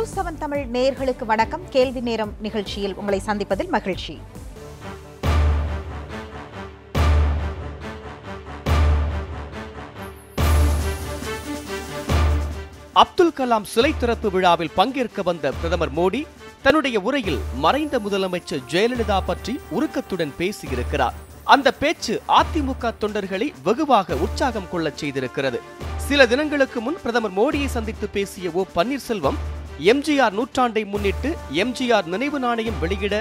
News 7 Tamil நேயர்களுக்கு வணக்கம். கேள்வி நேரம் நிகழ்ச்சியில் உங்களை சந்திப்பதில் மகிழ்ச்சி. அப்துல் கலாம் சிலை திறப்பு விழாவில் பங்கேற்க வந்த பிரதமர் மோடி தன்னுடைய உரையில் மறைந்த முதலமைச்சர் ஜெயலலிதா பற்றி உருக்கத்துடன் பேசியிருக்கிறார். அந்த பேச்சு அதிமுக தொண்டர்களை வெகுவாக உற்சாகம் கொள்ளச் செய்திருக்கிறது. சில தினங்களுக்கு முன் பிரதமர் மோடியை சந்தித்து பேசிய ஓ பன்னீர்செல்வம் எம்ஜிஆர் நூற்றாண்டை முன்னிட்டு எம்ஜிஆர் நினைவு நாணயம் வெளியிட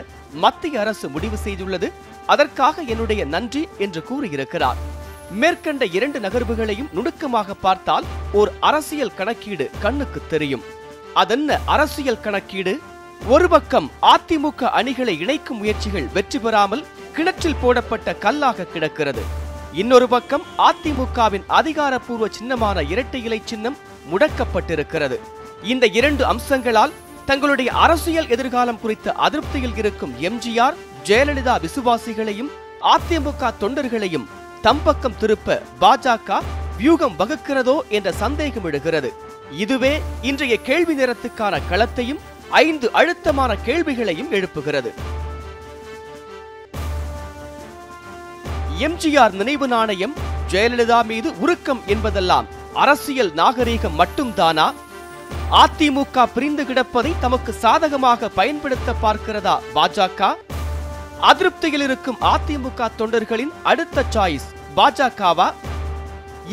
மத்திய அரசு முடிவு செய்துள்ளது, அதற்காக என்னுடைய நன்றி என்று கூறியிருக்கிறார். மேற்கண்ட இரண்டு நகர்வுகளையும் நுணுக்கமாக பார்த்தால் ஓர் அரசியல் கணக்கீடு கண்ணுக்கு தெரியும். அதென்ன அரசியல் கணக்கீடு? ஒரு பக்கம் அதிமுக அணிகளை இணைக்கும் முயற்சிகள் வெற்றி பெறாமல் கிணற்றில் போடப்பட்ட கல்லாக கிடக்கிறது. இன்னொரு பக்கம் அதிமுகவின் அதிகாரப்பூர்வ சின்னமான இரட்டை இலை சின்னம் முடக்கப்பட்டிருக்கிறது. இந்த இரண்டு அம்சங்களால் தங்களுடைய அரசியல் எதிர்காலம் குறித்த அதிருப்தியில் இருக்கும் எம்ஜிஆர், ஜெயலலிதா விசுவாசிகளையும் அதிமுக தொண்டர்களையும் தம்பக்கம் திருப்ப பாஜக வியூகம் வகுக்கிறதோ என்ற சந்தேகம் எழுகிறது. இதுவே இன்றைய கேள்வி நேரத்துக்கான களத்தையும் 5 அழுத்தமான கேள்விகளையும் எழுப்புகிறது. எம்ஜிஆர் நினைவு நாணயம், ஜெயலலிதா மீது உருக்கம் என்பதெல்லாம் அரசியல் நாகரீகம் மட்டும்தானா? அதிமுக பிரிந்து கிடப்பதை தமக்கு சாதகமாக பயன்படுத்த பார்க்கிறதா பாஜக? அதிருப்தியில் இருக்கும் அதிமுக தொண்டர்களின் அடுத்த சாய்ஸ் பாஜகவா?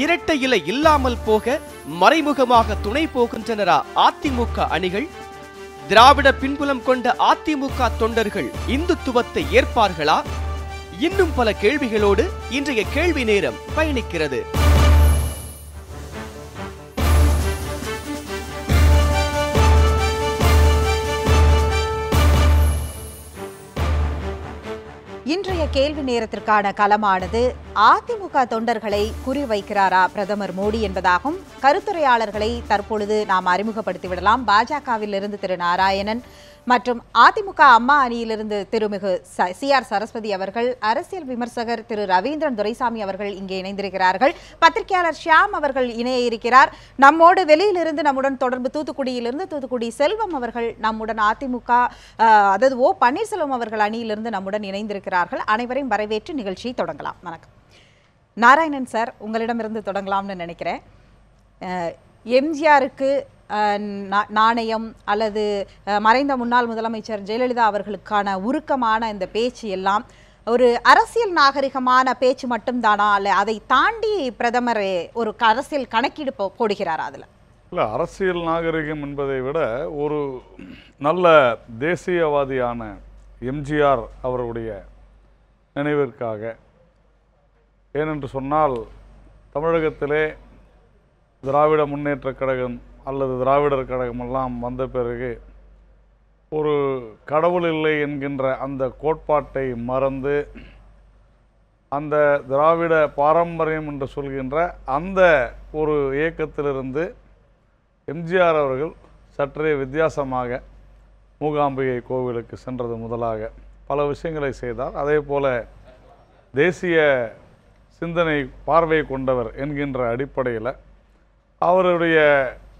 இரட்டை இலை இல்லாமல் போக மறைமுகமாக துணை போகின்றனரா அதிமுக அணிகள்? திராவிட பின்புலம் கொண்ட அதிமுக தொண்டர்கள் இந்துத்துவத்தை ஏற்பார்களா? இன்னும் பல கேள்விகளோடு இன்றைய கேள்வி நேரம் பயணிக்கிறது. இன்றைய கேள்வி நேரத்திற்கான களமானது அதிமுக தொண்டர்களை குறிவைக்கிறாரா பிரதமர் மோடி என்பதாகும். கருத்துரையாளர்களை தற்பொழுது நாம் அறிமுகப்படுத்திவிடலாம். பாஜகவில் இருந்து திரு நாராயணன் மற்றும் அதிமுக அம்மா அணியிலிருந்து திருமிகு CR சரஸ்வதி அவர்கள், அரசியல் விமர்சகர் திரு ரவீந்திரன் துரைசாமி அவர்கள் இங்கே இணைந்திருக்கிறார்கள். பத்திரிகையாளர் ஷியாம் அவர்கள் இணைய இருக்கிறார். நம்மோடு வெளியிலிருந்து நம்முடன் தொடர்பு தூத்துக்குடியிலிருந்து தூத்துக்குடி செல்வம் அவர்கள் நம்முடன் அதிமுக அதாவது ஓ பன்னீர்செல்வம் அவர்கள் அணியிலிருந்து நம்முடன் இணைந்திருக்கிறார்கள். அனைவரையும் வரவேற்று நிகழ்ச்சியை தொடங்கலாம். வணக்கம் நாராயணன் சார், உங்களிடமிருந்து தொடங்கலாம்னு நினைக்கிறேன். எம்ஜிஆருக்கு நாணயம் அல்லது மறைந்த முன்னாள் முதலமைச்சர் ஜெயலலிதா அவர்களுக்கான உருக்கமான இந்த பேச்சு எல்லாம் ஒரு அரசியல் நாகரிகமான பேச்சு மட்டும்தானா, அல்ல அதை தாண்டி பிரதமர் ஒரு அரசியல் கணக்கீடு போடுகிறார்? அதில் இல்லை, அரசியல் நாகரிகம் என்பதை விட ஒரு நல்ல தேசியவாதியான எம்ஜிஆர் அவருடைய நினைவிற்காக, ஏனென்று சொன்னால் தமிழகத்திலே திராவிட முன்னேற்றக் கழகம் அல்லது திராவிடர் கழகமெல்லாம் வந்த பிறகு ஒரு கடவுள் இல்லை என்கின்ற அந்த கோட்பாட்டை மறந்து அந்த திராவிட பாரம்பரியம் என்று சொல்கின்ற அந்த ஒரு இயக்கத்திலிருந்து எம்ஜிஆர் அவர்கள் சற்றே வித்தியாசமாக மூகாம்பிகை கோவிலுக்கு சென்றது முதலாக பல விஷயங்களை செய்தார். அதே போல தேசிய சிந்தனை பார்வை கொண்டவர் என்கின்ற அடிப்படையில் அவருடைய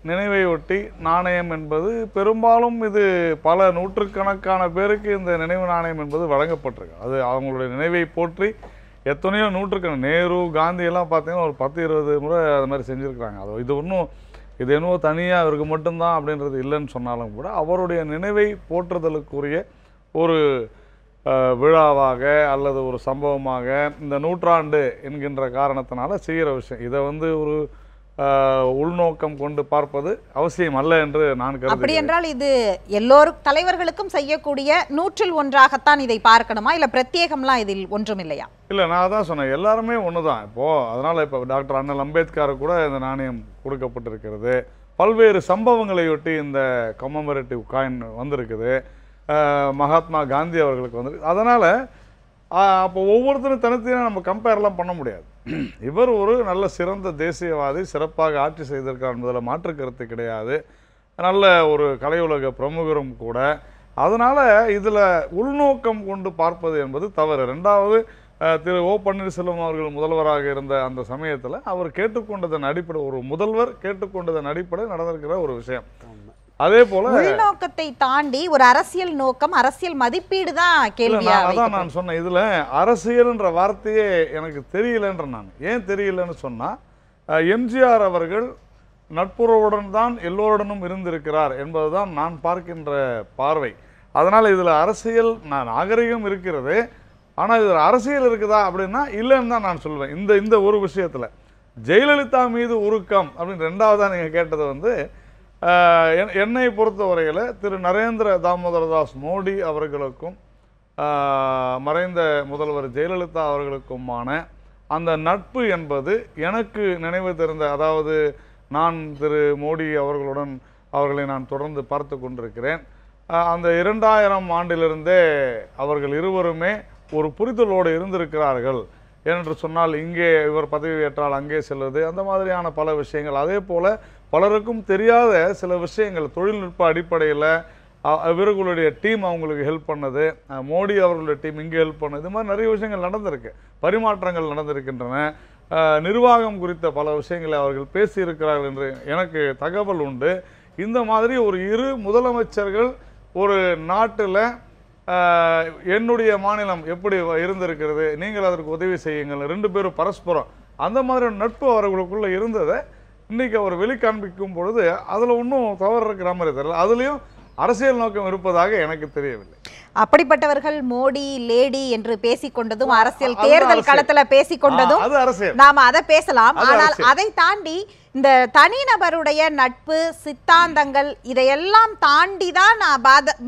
நினைவை ஒட்டி நாணயம் என்பது பெரும்பாலும் இது பல நூற்றுக்கணக்கான பேருக்கு இந்த நினைவு நாணயம் என்பது வழங்கப்பட்டிருக்கு. அது அவங்களுடைய நினைவை போற்றி எத்தனையோ நூற்றுக்கணக்கான நேரு, காந்தி எல்லாம் பார்த்தீங்கன்னா ஒரு 10-20 முறை அது மாதிரி செஞ்சுருக்கிறாங்க. அது இது என்னவோ தனியாக அவருக்கு மட்டும்தான் அப்படின்றது இல்லைன்னு சொன்னாலும் கூட அவருடைய நினைவை போற்றுதலுக்குரிய ஒரு விழாவாக அல்லது ஒரு சம்பவமாக இந்த நூற்றாண்டு என்கின்ற காரணத்தினால செய்கிற விஷயம். இதை ஒரு உள்நோக்கம் கொண்டு பார்ப்பது அவசியம் அல்ல என்று நான் கருதுகிறேன். அப்படி என்றால் இது எல்லோரும் தலைவர்களுக்கும் செய்யக்கூடிய 100ல் ஒன்றாகத்தான் இதை பார்க்கணுமா, இல்ல பிரத்யேகம்லாம் இதில் ஒன்றும் இல்லையா? இல்லை, நான் தான் சொன்னேன், எல்லாருமே ஒன்று தான். அதனால் இப்போ டாக்டர் அண்ணல் அம்பேத்கர் கூட இந்த நாணயம் கொடுக்கப்பட்டிருக்கிறது. பல்வேறு சம்பவங்களையொட்டி இந்த கமெமரேட்டிவ் காயின் வந்திருக்குது. மகாத்மா காந்தி அவர்களுக்கு வந்திருக்கு. அதனால் அப்போ ஒவ்வொருத்தரும் தனித்தனியாக நம்ம கம்பேர்லாம் பண்ண முடியாது. இவர் ஒரு நல்ல சிறந்த தேசியவாதி, சிறப்பாக ஆட்சி செய்திருக்கார் என்பதில் மாற்று கருத்து கிடையாது. நல்ல ஒரு கலையுலக பிரமுகரும் கூட. அதனால் இதில் உள்நோக்கம் கொண்டு பார்ப்பது என்பது தவறு. ரெண்டாவது, திரு ஓ பன்னீர்செல்வம் அவர்கள் முதல்வராக இருந்த அந்த சமயத்தில் அவர் கேட்டுக்கொண்டதன் அடிப்படை, ஒரு முதல்வர் கேட்டுக்கொண்டதன் அடிப்படை நடந்திருக்கிற ஒரு விஷயம். அதே போல உள்நோக்கத்தை தாண்டி ஒரு அரசியல் நோக்கம், அரசியல் மதிப்பீடு தான் கேள்வியா. அதான் நான் சொன்னேன், இதுல அரசியல்ன்ற வார்த்தையே எனக்கு தெரியலன்ற. நான் ஏன் தெரியலன்னு சொன்னா, எம்ஜிஆர் அவர்கள் நட்புறவுடன் தான் எல்லோருடனும் இருந்திருக்கிறார் என்பதுதான் நான் பார்க்கின்ற பார்வை. அதனால இதுல அரசியல் நாகரிகம் இருக்கிறது, ஆனா இதுல அரசியல் இருக்குதா அப்படின்னா இல்லைன்னு தான் நான் சொல்வேன். இந்த ஒரு விஷயத்துல ஜெயலலிதா மீது உருக்கம் அப்படின்னு ரெண்டாவதா நீங்க கேட்டது வந்து, என்னை பொறுத்தவரையில் திரு நரேந்திர தாமோதரதாஸ் மோடி அவர்களுக்கும் மறைந்த முதல்வர் ஜெயலலிதா அவர்களுக்குமான அந்த நட்பு என்பது எனக்கு நினைவு தெரிந்த, அதாவது நான் திரு மோடி அவர்களை நான் தொடர்ந்து பார்த்து கொண்டிருக்கிறேன். அந்த 2000 ஆண்டிலிருந்தே அவர்கள் இருவருமே ஒரு புரிதலோடு இருந்திருக்கிறார்கள் என்று சொன்னால், இங்கே இவர் பதவி ஏற்றால் அங்கே செல்வது, அந்த மாதிரியான பல விஷயங்கள். அதே போல பலருக்கும் தெரியாத சில விஷயங்கள் தொழில்நுட்ப அடிப்படையில் இவர்களுடைய டீம் அவங்களுக்கு ஹெல்ப் பண்ணது, மோடி அவர்களுடைய டீம் இங்கே ஹெல்ப் பண்ணது, இது மாதிரி நிறைய விஷயங்கள் நடந்திருக்கு, பரிமாற்றங்கள் நடந்திருக்கின்றன. நிர்வாகம் குறித்த பல விஷயங்களை அவர்கள் பேசியிருக்கிறார்கள் என்று எனக்கு தகவல் உண்டு. இந்த மாதிரி ஒரு இரு முதலமைச்சர்கள் ஒரு நாட்டில் என்னுடைய மாநிலம் எப்படி இருந்திருக்கிறது, நீங்கள் அதற்கு உதவி செய்யுங்கள், 2 பேரும் பரஸ்பரம் அந்த மாதிரி நட்பு அவர்களுக்குள்ள இருந்ததை இன்னைக்கு அவர் வெளிக்காண்பிக்கும் பொழுது அதில் ஒன்றும் தவறு இருக்கிற மாதிரி தெரியல. அதுலேயும் அரசியல் நோக்கம் இருப்பதாக எனக்கு தெரியவில்லை. அப்படிப்பட்டவர்கள் மோடி லேடி என்று பேசிக்கொண்டதும், அரசியல் தேர்தல் களத்துல பேசிக்கொண்டதும் நாம அதை பேசலாம். ஆனால் அதை தாண்டி இந்த தனிநபருடைய நட்பு சித்தாந்தங்கள் இதையெல்லாம் தாண்டி தான்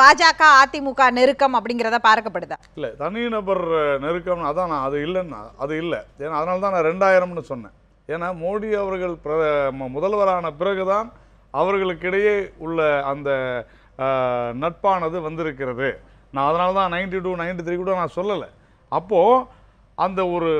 பாஜக அதிமுக நெருக்கம் அப்படிங்கிறத பார்க்கப்படுதா? இல்ல, தனிநபர் நெருக்கம் அதான் அது இல்லைன்னா அது இல்லை. ஏன்னா அதனால தான் நான் 2000ன்னு சொன்னேன். ஏன்னா மோடி அவர்கள் முதல்வரான பிறகுதான் அவர்களுக்கிடையே உள்ள அந்த நட்பானது வந்திருக்கிறது. நான் அதனால தான் 92, 93 கூட நான் சொல்லலை. அப்போது அந்த ஒரு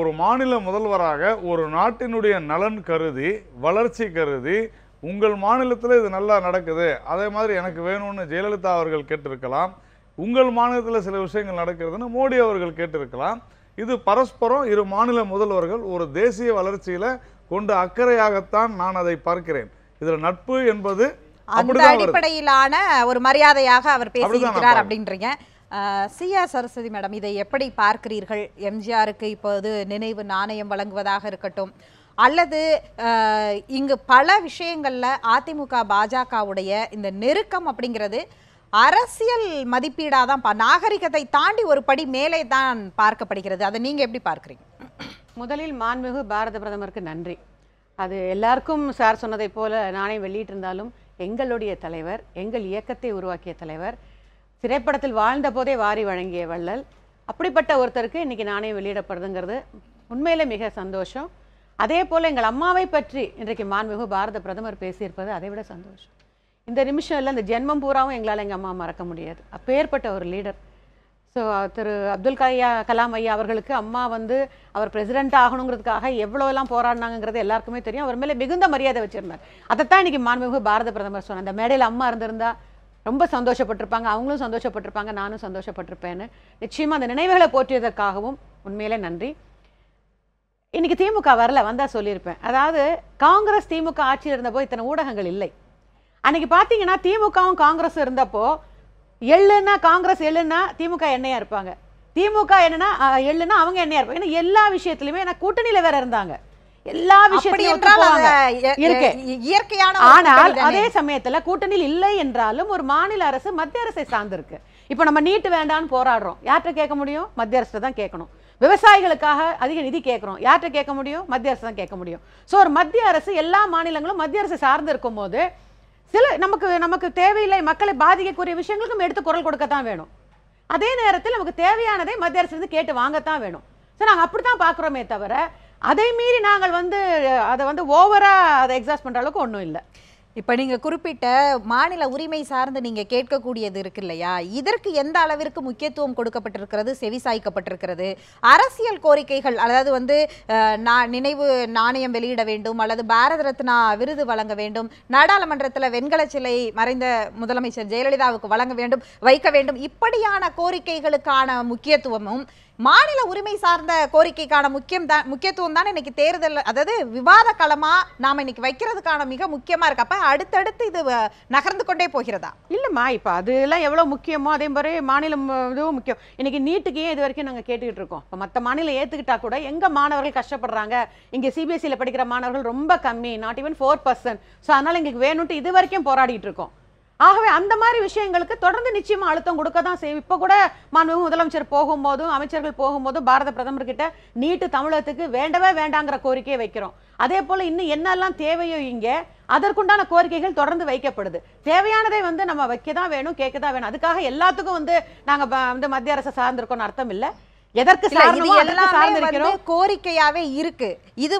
ஒரு மாநில முதல்வராக ஒரு நாட்டினுடைய நலன் கருதி, வளர்ச்சி கருதி, உங்கள் மாநிலத்தில் இது நல்லா நடக்குது, அதே மாதிரி எனக்கு வேணும்னு ஜெயலலிதா அவர்கள் கேட்டிருக்கலாம். உங்கள் மாநிலத்தில் சில விஷயங்கள் நடக்கிறதுன்னு மோடி அவர்கள் கேட்டிருக்கலாம். இது பரஸ்பரம் இரு மாநில முதல்வர்கள் ஒரு தேசிய வளர்ச்சியில் கொண்டு அக்கறையாகத்தான் நான் அதை பார்க்கிறேன். இதில் நட்பு என்பது அந்த அடிப்படையிலான ஒரு மரியாதையாக அவர் பேசியிருக்கிறார் அப்படின்றீங்க. சிஆர் சரஸ்வதி மேடம், இதை எப்படி பார்க்கிறீர்கள்? எம்ஜிஆருக்கு இப்போது நினைவு நாணயம் வழங்குவதாக இருக்கட்டும், அல்லது இங்கு பல விஷயங்கள்ல அதிமுக பாஜகவுடைய இந்த நெருக்கம் அப்படிங்கிறது அரசியல் மதிப்பீடாதான், நாகரிகத்தை தாண்டி ஒரு படி மேலே தான் பார்க்கப்படுகிறது. அதை நீங்க எப்படி பார்க்குறீங்க? முதலில் மாண்புமிகு பாரத பிரதமருக்கு நன்றி. அது எல்லாருக்கும் சார் சொன்னதை போல நானே வெளியிட்டிருந்தாலும், எங்களுடைய தலைவர், எங்கள் இயக்கத்தை உருவாக்கிய தலைவர், திரைப்படத்தில் வாழ்ந்த போதே வாரி வழங்கிய வள்ளல், அப்படிப்பட்ட ஒருத்தருக்கு இன்னைக்கு நானே வெளியிடப்படுதுங்கிறது உண்மையிலே மிக சந்தோஷம். அதே போல் எங்கள் அம்மாவை பற்றி இன்றைக்கு மாண்புமிகு பாரத பிரதமர் பேசியிருப்பது அதை விட சந்தோஷம். இந்த நிமிஷம் இல்லை, இந்த ஜென்மம் பூராவும் எங்களால் எங்கள் அம்மா மறக்க முடியாது. அப்பேற்பட்ட ஒரு லீடர். ஸோ திரு அப்துல் கலாம் ஐயா அவர்களுக்கு அம்மா அவர் பிரசிடென்ட் ஆகணுங்கிறதுக்காக எவ்வளோலாம் போராடினாங்கிறது எல்லாருக்குமே தெரியும். அவர் மேலே மிகுந்த மரியாதை வச்சிருந்தார். அதைத்தான் இன்னைக்கு மாண்புமிகு பாரத பிரதமர் சொன்னார். அந்த மேடையில் அம்மா இருந்திருந்தா ரொம்ப சந்தோஷப்பட்டிருப்பாங்க, அவங்களும் சந்தோஷப்பட்டிருப்பாங்க, நானும் சந்தோஷப்பட்டிருப்பேன்னு. நிச்சயமாக அந்த நினைவுகளை போற்றியதற்காகவும் உண்மையிலே நன்றி. இன்னைக்கு திமுக வரல, வந்தால் சொல்லியிருப்பேன். அதாவது காங்கிரஸ் திமுக ஆட்சியில் இருந்தப்போ இத்தனை ஊடகங்கள் இல்லை. அன்னைக்கு பார்த்தீங்கன்னா திமுகவும் காங்கிரஸும் இருந்தப்போ எள்ளுன்னா காங்கிரஸ் எள்ளுன்னா திமுக எண்ணெயா இருப்பாங்க, திமுக என்னன்னா எள்ளுன்னா அவங்க எண்ணெயா இருப்பாங்க. ஏன்னா எல்லா விஷயத்திலுமே கூட்டணியில வேற இருந்தாங்க, எல்லா விஷயத்திலும் இருக்கு இயற்கையான. ஆனால் அதே சமயத்துல கூட்டணியில் இல்லை என்றாலும் ஒரு மாநில அரசு மத்திய அரசை சார்ந்திருக்கு. இப்ப நம்ம நீட்டு வேண்டான்னு போராடுறோம், யார்கிட்ட கேட்க முடியும்? மத்திய அரசு தான் கேட்கணும். விவசாயிகளுக்காக அதிக நிதி கேட்கிறோம், யார்கிட்ட கேட்க முடியும்? மத்திய அரசு தான் கேட்க முடியும். ஸோ ஒரு மத்திய அரசு, எல்லா மாநிலங்களும் மத்திய அரசு சார்ந்து இருக்கும் போது சில நமக்கு தேவையில்லை, மக்களை பாதிக்கக்கூடிய விஷயங்களுக்கும் எடுத்து குரல் கொடுக்கத்தான் வேணும். அதே நேரத்தில் நமக்கு தேவையானதை மத்திய அரசு கேட்டு வாங்கத்தான் வேணும். ஸோ நாங்கள் அப்படித்தான் பார்க்குறோமே தவிர அதை மீறி நாங்கள் அதை ஓவரா அதை எக்ஸாஸ்ட் பண்ற அளவுக்கு ஒன்றும் இல்லை. இப்போ நீங்கள் குறிப்பிட்ட மாநில உரிமை சார்ந்து நீங்கள் கேட்கக்கூடியது இருக்கு இல்லையா, இதற்கு எந்த அளவிற்கு முக்கியத்துவம் கொடுக்கப்பட்டிருக்கிறது, செவிசாய்க்கப்பட்டிருக்கிறது? அரசியல் கோரிக்கைகள், அதாவது நினைவு நாணயம் வெளியிட வேண்டும், அல்லது பாரத ரத்னா விருது வழங்க வேண்டும், நாடாளுமன்றத்தில் வெண்கல சிலை மறைந்த முதலமைச்சர் ஜெயலலிதாவுக்கு வைக்க வேண்டும், இப்படியான கோரிக்கைகளுக்கான முக்கியத்துவமும் மாநில உரிமை சார்ந்த கோரிக்கைக்கான முக்கியத்துவம் தான் இன்னைக்கு தேர்தல், அதாவது விவாத களமா நாம இன்னைக்கு வைக்கிறதுக்கான மிக முக்கியமா இருக்கு. அப்ப அடுத்தடுத்து இது நகர்ந்து கொண்டே போகிறதா? இல்லம்மா, இப்ப அதெல்லாம் எவ்வளவு முக்கியமோ அதே மாதிரி மாநிலம் இதுவும் முக்கியம். இன்னைக்கு நீட்டுக்கு ஏன் இது வரைக்கும் நாங்க கேட்டுக்கிட்டு இருக்கோம்? இப்ப மத்த மாநிலம் ஏத்துக்கிட்டா கூட எங்க மாணவர்கள் கஷ்டப்படுறாங்க, இங்க சிபிஎஸ்சியில படிக்கிற மாணவர்கள் ரொம்ப கம்மி, நாட் ஈவன் 4%. ஸோ அதனால எங்களுக்கு வேணும்ட்டு இது வரைக்கும் போராடிட்டு இருக்கோம். ஆகவே அந்த மாதிரி விஷயங்களுக்கு தொடர்ந்து நிச்சயமா அழுத்தம் கொடுக்க தான் செய்யும். இப்ப கூட மாண்புமிகு முதலமைச்சர் போகும்போதும் அமைச்சர்கள் போகும்போதும் பாரத பிரதமர் கிட்ட நீட்டு தமிழகத்துக்கு வேண்டவே வேண்டாங்கிற கோரிக்கையை வைக்கிறோம். அதே போல இன்னும் என்னெல்லாம் தேவையோ இங்க அதற்குண்டான கோரிக்கைகள் தொடர்ந்து வைக்கப்படுது. தேவையானதை நம்ம வைக்க தான் வேணும், கேட்க தான் வேணும். அதுக்காக எல்லாத்துக்கும் நாங்க மத்திய அரசை சார்ந்திருக்கோம்னு அர்த்தம் இல்லை. எதற்கு கோரிக்கையாவே இருக்கு. இது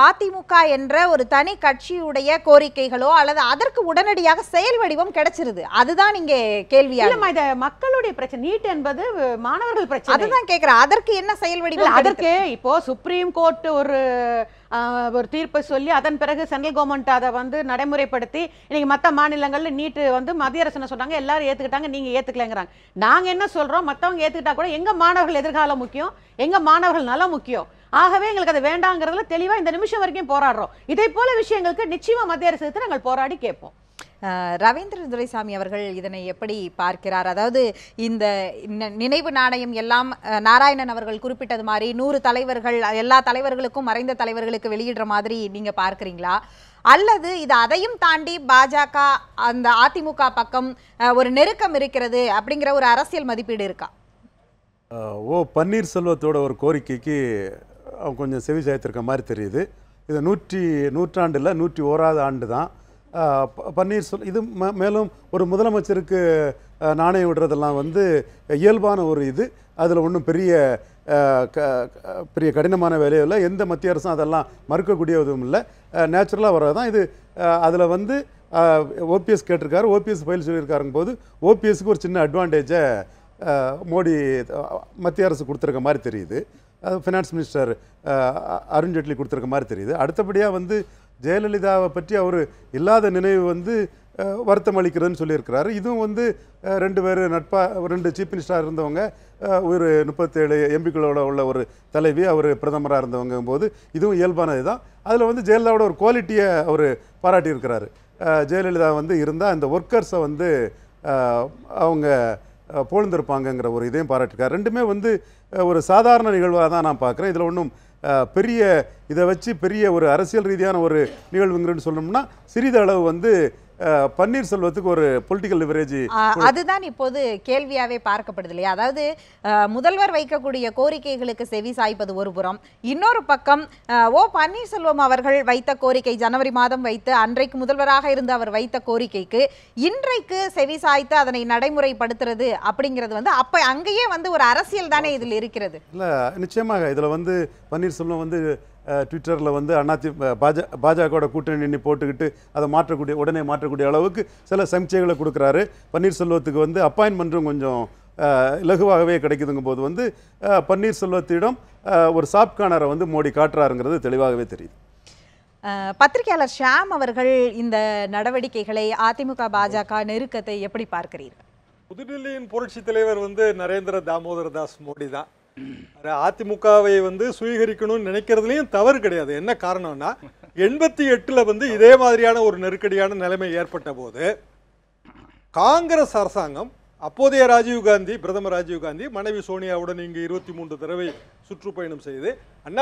அதிமுக என்ற ஒரு தனி கட்சியுடைய கோரிக்கைகளோ அல்லது அதற்கு உடனடியாக செயல் வடிவம் கிடைச்சிருது, அதுதான் இங்கே கேள்வியா? இல்லம்மா, இது மக்களுடைய பிரச்சனை. நீட் என்பது மாணவர்கள் பிரச்சனை. அதுதான் கேக்குறேன், அதற்கு என்ன செயல் வடிவம்? அதற்கு இப்போ சுப்ரீம் கோர்ட் ஒரு தீர்ப்பை சொல்லி அதன் பிறகு சென்ட்ரல் கவர்மெண்ட் அதை நடைமுறைப்படுத்தி இன்னைக்கு மற்ற மாநிலங்கள்ல நீட்டு மத்திய அரசு சொன்னாங்க, எல்லாரும் ஏத்துக்கிட்டாங்க, நீங்க ஏத்துக்கலங்கிறாங்க. நாங்க என்ன சொல்றோம், மத்தவங்க ஏத்துக்கிட்டா கூட எங்க மாணவர்கள் எதிர்காலம் முக்கியம், எங்க மாணவர்கள் நலம் முக்கியம். ஆகவே எங்களுக்கு அது வேண்டாங்கிறதுல தெளிவா இந்த நிமிஷம் வரைக்கும் போராடுறோம். இதே போல விஷயங்களுக்கு நிச்சயமா மத்திய அரசு நாங்கள் போராடி கேட்போம். ரவீந்திர துரைசாமி அவர்கள் இதனை எப்படி பார்க்கிறார்? அதாவது இந்த நினைவு நாணயம் எல்லாம் நாராயணன் அவர்கள் குறிப்பிட்டது மாதிரி 100 தலைவர்கள் எல்லா தலைவர்களுக்கும் மறைந்த தலைவர்களுக்கு வெளியிடுற மாதிரி நீங்க பார்க்கிறீங்களா? அல்லது இது அதையும் தாண்டி பாஜக அந்த அதிமுக பக்கம் ஒரு நெருக்கம் இருக்கிறது அப்படிங்கிற ஒரு அரசியல் மதிப்பீடு இருக்கா? பன்னீர்செல்வத்தோட ஒரு கோரிக்கைக்கு அவங்க கொஞ்சம் செவி சாய்த்திருக்க மாதிரி தெரியுது. இது நூற்றாண்டில் 101வது ஆண்டு தான். பன்னீர்செல்வம் இது மேலும் ஒரு முதலமைச்சருக்கு நாணயம் விடுறதெல்லாம் இயல்பான ஒரு இது. அதில் ஒன்றும் பெரிய கடினமான வேலையில் எந்த மத்திய அரசும் அதெல்லாம் மறுக்கக்கூடியதும் இல்லை, நேச்சுரலாக வர்றது தான் இது. அதில் ஓபிஎஸ் கேட்டிருக்காரு, ஓபிஎஸ் ஃபைல் சொல்லியிருக்காருங்க போது ஓபிஎஸ்க்கு ஒரு சின்ன அட்வான்டேஜை மோடி மத்திய அரசு கொடுத்துருக்க மாதிரி தெரியுது. அது ஃபினான்ஸ் மினிஸ்டர் அருண்ஜேட்லி கொடுத்துருக்க மாதிரி தெரியுது. அடுத்தபடியாக ஜெயலலிதாவை பற்றி அவர் இல்லாத நினைவு வருத்தம் அளிக்கிறதுன்னு சொல்லியிருக்கிறாரு. இதுவும் 2 பேர் நட்பாக 2 சீஃப் மினிஸ்டராக இருந்தவங்க, ஒரு 37 எம்பிக்களோட உள்ள ஒரு தலைவி, அவர் பிரதமராக இருந்தவங்க போது இதுவும் இயல்பானது தான். அதில் ஜெயலலிதாவோட ஒரு குவாலிட்டியை அவர் பாராட்டியிருக்கிறாரு. ஜெயலலிதா இருந்தால் அந்த ஒர்க்கர்ஸை அவங்க போழ்ந்திருப்பாங்கங்கிற ஒரு இதையும் பாராட்டிருக்காரு. ரெண்டுமே ஒரு சாதாரண நிகழ்வாக தான் நான் பார்க்குறேன். இதில் ஒன்றும் பெரிய இதை வச்சு பெரிய ஒரு அரசியல் ரீதியான ஒரு நிகழ்வுங்கிறன்னு சொல்லணும்னா சிறிதளவு பன்னீர்செல்வத்துக்கு ஒரு பொலிட்டிக்கல் லிவரேஜ் அதுதான் இப்போது கேள்வியாவே பார்க்கப்படுது இல்லையா? அதாவது முதல்வர் வைக்கக்கூடிய கோரிக்கைகளுக்கு செவி சாய்ப்பது ஒரு புறம், இன்னொரு பக்கம் பன்னீர்செல்வம் அவர்கள் வைத்த கோரிக்கை ஜனவரி மாதம் வைத்து அன்றைக்கு முதல்வராக இருந்து அவர் வைத்த கோரிக்கைக்கு இன்றைக்கு செவி சாய்த்து அதனை நடைமுறைப்படுத்துறது அப்படிங்கிறது அப்ப அங்கேயே ஒரு அரசியல் தானே இதில் இருக்கிறது. இல்லை, நிச்சயமாக இதில் பன்னீர்செல்வம் ட்விட்டரில் பாஜகவோட கூட்டணி போட்டுக்கிட்டு அதை உடனே மாற்றக்கூடிய அளவுக்கு சில சமிச்சைகளை கொடுக்குறாரு. பன்னீர்செல்வத்துக்கு அப்பாயின்மெண்ட்டும் கொஞ்சம் இலகுவாகவே கிடைக்குதுங்கும் போது பன்னீர்செல்வத்திடம் ஒரு சாஃப்ட் கார்னரை மோடி காட்டுறாருங்கிறது தெளிவாகவே தெரியுது. பத்திரிகையாளர் ஷியாம் அவர்கள் இந்த நடவடிக்கைகளை அதிமுக பாஜக நெருக்கத்தை எப்படி பார்க்கிறீர்கள்? புதுடில்லியின் புரட்சி தலைவர் நரேந்திர தாமோதர் தாஸ் மோடி தான். அதிமுகவை சுவீகரிக்கணும்னு நினைக்கிறதுலையும் தவறு கிடையாது. என்ன காரணம்னா 88ல் இதே மாதிரியான ஒரு நெருக்கடியான நிலைமை ஏற்பட்ட போது காங்கிரஸ் அரசாங்கம், அப்போதைய ராஜீவ்காந்தி, பிரதமர் ராஜீவ்காந்தி மனைவி சோனியாவுடன் இங்கு 23 தடவை சுற்றுப்பயணம் செய்து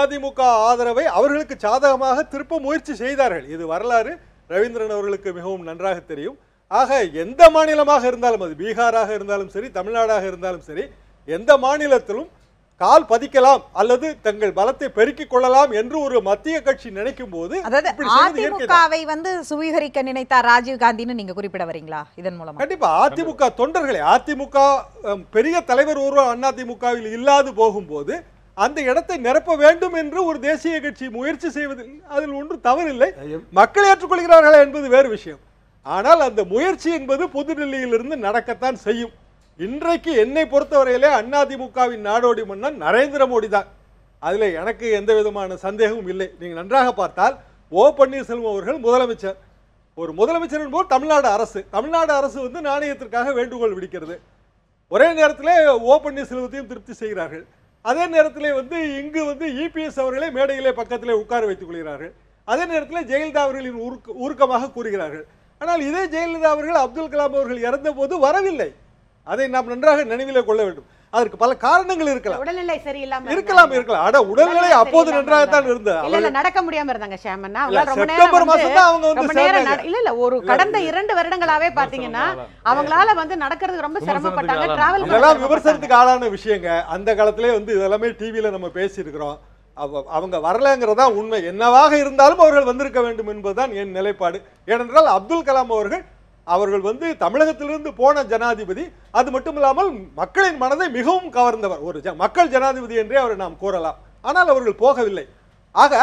அதிமுக ஆதரவை அவர்களுக்கு சாதகமாக திருப்ப முயற்சி செய்தார்கள். இது வரலாறு ரவீந்திரன் அவர்களுக்கு மிகவும் நன்றாக தெரியும். ஆக எந்த மாநிலமாக இருந்தாலும், அது பீகாராக இருந்தாலும் சரி, தமிழ்நாடாக இருந்தாலும் சரி, எந்த மாநிலத்திலும் கால் பதிக்கலாம் அல்லது தங்கள் பலத்தை பெருக்கிக் கொள்ளலாம் என்று ஒரு மத்திய கட்சி நினைக்கும் போது அதிமுகவை சுவீகரிக்க நினைத்தார் ராஜீவ் காந்தின்னு நீங்க குறிப்பிட வரீங்களா? இதன் மூலம் கண்டிப்பா அதிமுக தொண்டர்களை, அதிமுக பெரிய தலைவர் ஒருவர் அதிமுகவில் இல்லாது போகும்போது அந்த இடத்தை நிரப்ப வேண்டும் என்று ஒரு தேசிய கட்சி முயற்சி செய்வதில் அதில் ஒன்று தவறில்லை. மக்கள் ஏற்றுக்கொள்கிறார்களா என்பது வேறு விஷயம். ஆனால் அந்த முயற்சி என்பது புதுடில்லியிலிருந்து நடக்கத்தான் செய்யும். இன்றைக்கு என்னை பொறுத்தவரையிலே அதிமுகவின் நாடோடி மன்னன் நரேந்திர மோடி தான். அதில் எனக்கு எந்த விதமான சந்தேகமும் இல்லை. நீங்கள் நன்றாக பார்த்தால் பன்னீர்செல்வம் அவர்கள் முதலமைச்சர். ஒரு முதலமைச்சர் என்போது தமிழ்நாடு அரசு நாணயத்திற்காக வேண்டுகோள் விடுக்கிறது. ஒரே நேரத்தில் பன்னீர்செல்வத்தையும் திருப்தி செய்கிறார்கள். அதே நேரத்திலே வந்து இங்கு வந்து இபிஎஸ் அவர்களே மேடையிலே பக்கத்திலே உட்கார வைத்துக் கொள்கிறார்கள். அதே நேரத்தில் ஜெயலலிதா அவர்களின் உருக்கமாக கூறுகிறார்கள். ஆனால் இதே ஜெயலலிதா அவர்கள் அப்துல் கலாம் அவர்கள் இறந்த போது வரவில்லை. அதை நாம் நன்றாக நினைவிலே கொள்ள வேண்டும். அதற்கு பல காரணங்கள் இருக்கலாம். உடல்நிலை சரியில்லாம இருக்கலாம். ஆனா உடல்நிலை அப்போது நன்றாகத்தான் இருந்தது. இல்ல நடக்க முடியாம இருந்தாங்க ஷியாமண்ணா. ரொம்ப நேரம் இல்ல ஒரு கடந்த 2 வருடங்களாவே பாத்தீங்கன்னா அவங்களால வந்து நடக்கிறதுக்கு ரொம்ப சிரமப்பட்டாங்க. டிராவல் இதெல்லாம் விமர்சனத்துக்கு ஆளான விஷயங்க. அந்த காலத்திலே வந்து இதெல்லாமே டிவியில நம்ம பேசி இருக்கிறோம். அவங்க வரலங்கிறதா உண்மை. என்னவாக இருந்தாலும் அவர்கள் வந்திருக்க வேண்டும் என்பதுதான் என் நிலைப்பாடு. ஏனென்றால் அப்துல் கலாம் அவர்கள் வந்து தமிழகத்திலிருந்து போன ஜனாதிபதி. அது மட்டும் இல்லாமல் மக்களின் மனதை மிகவும் கவர்ந்தவர். ஒரு மக்கள் ஜனாதிபதி என்றே அவரை நாம் கூறலாம். ஆனால் அவர்கள் போகவில்லை. ஆக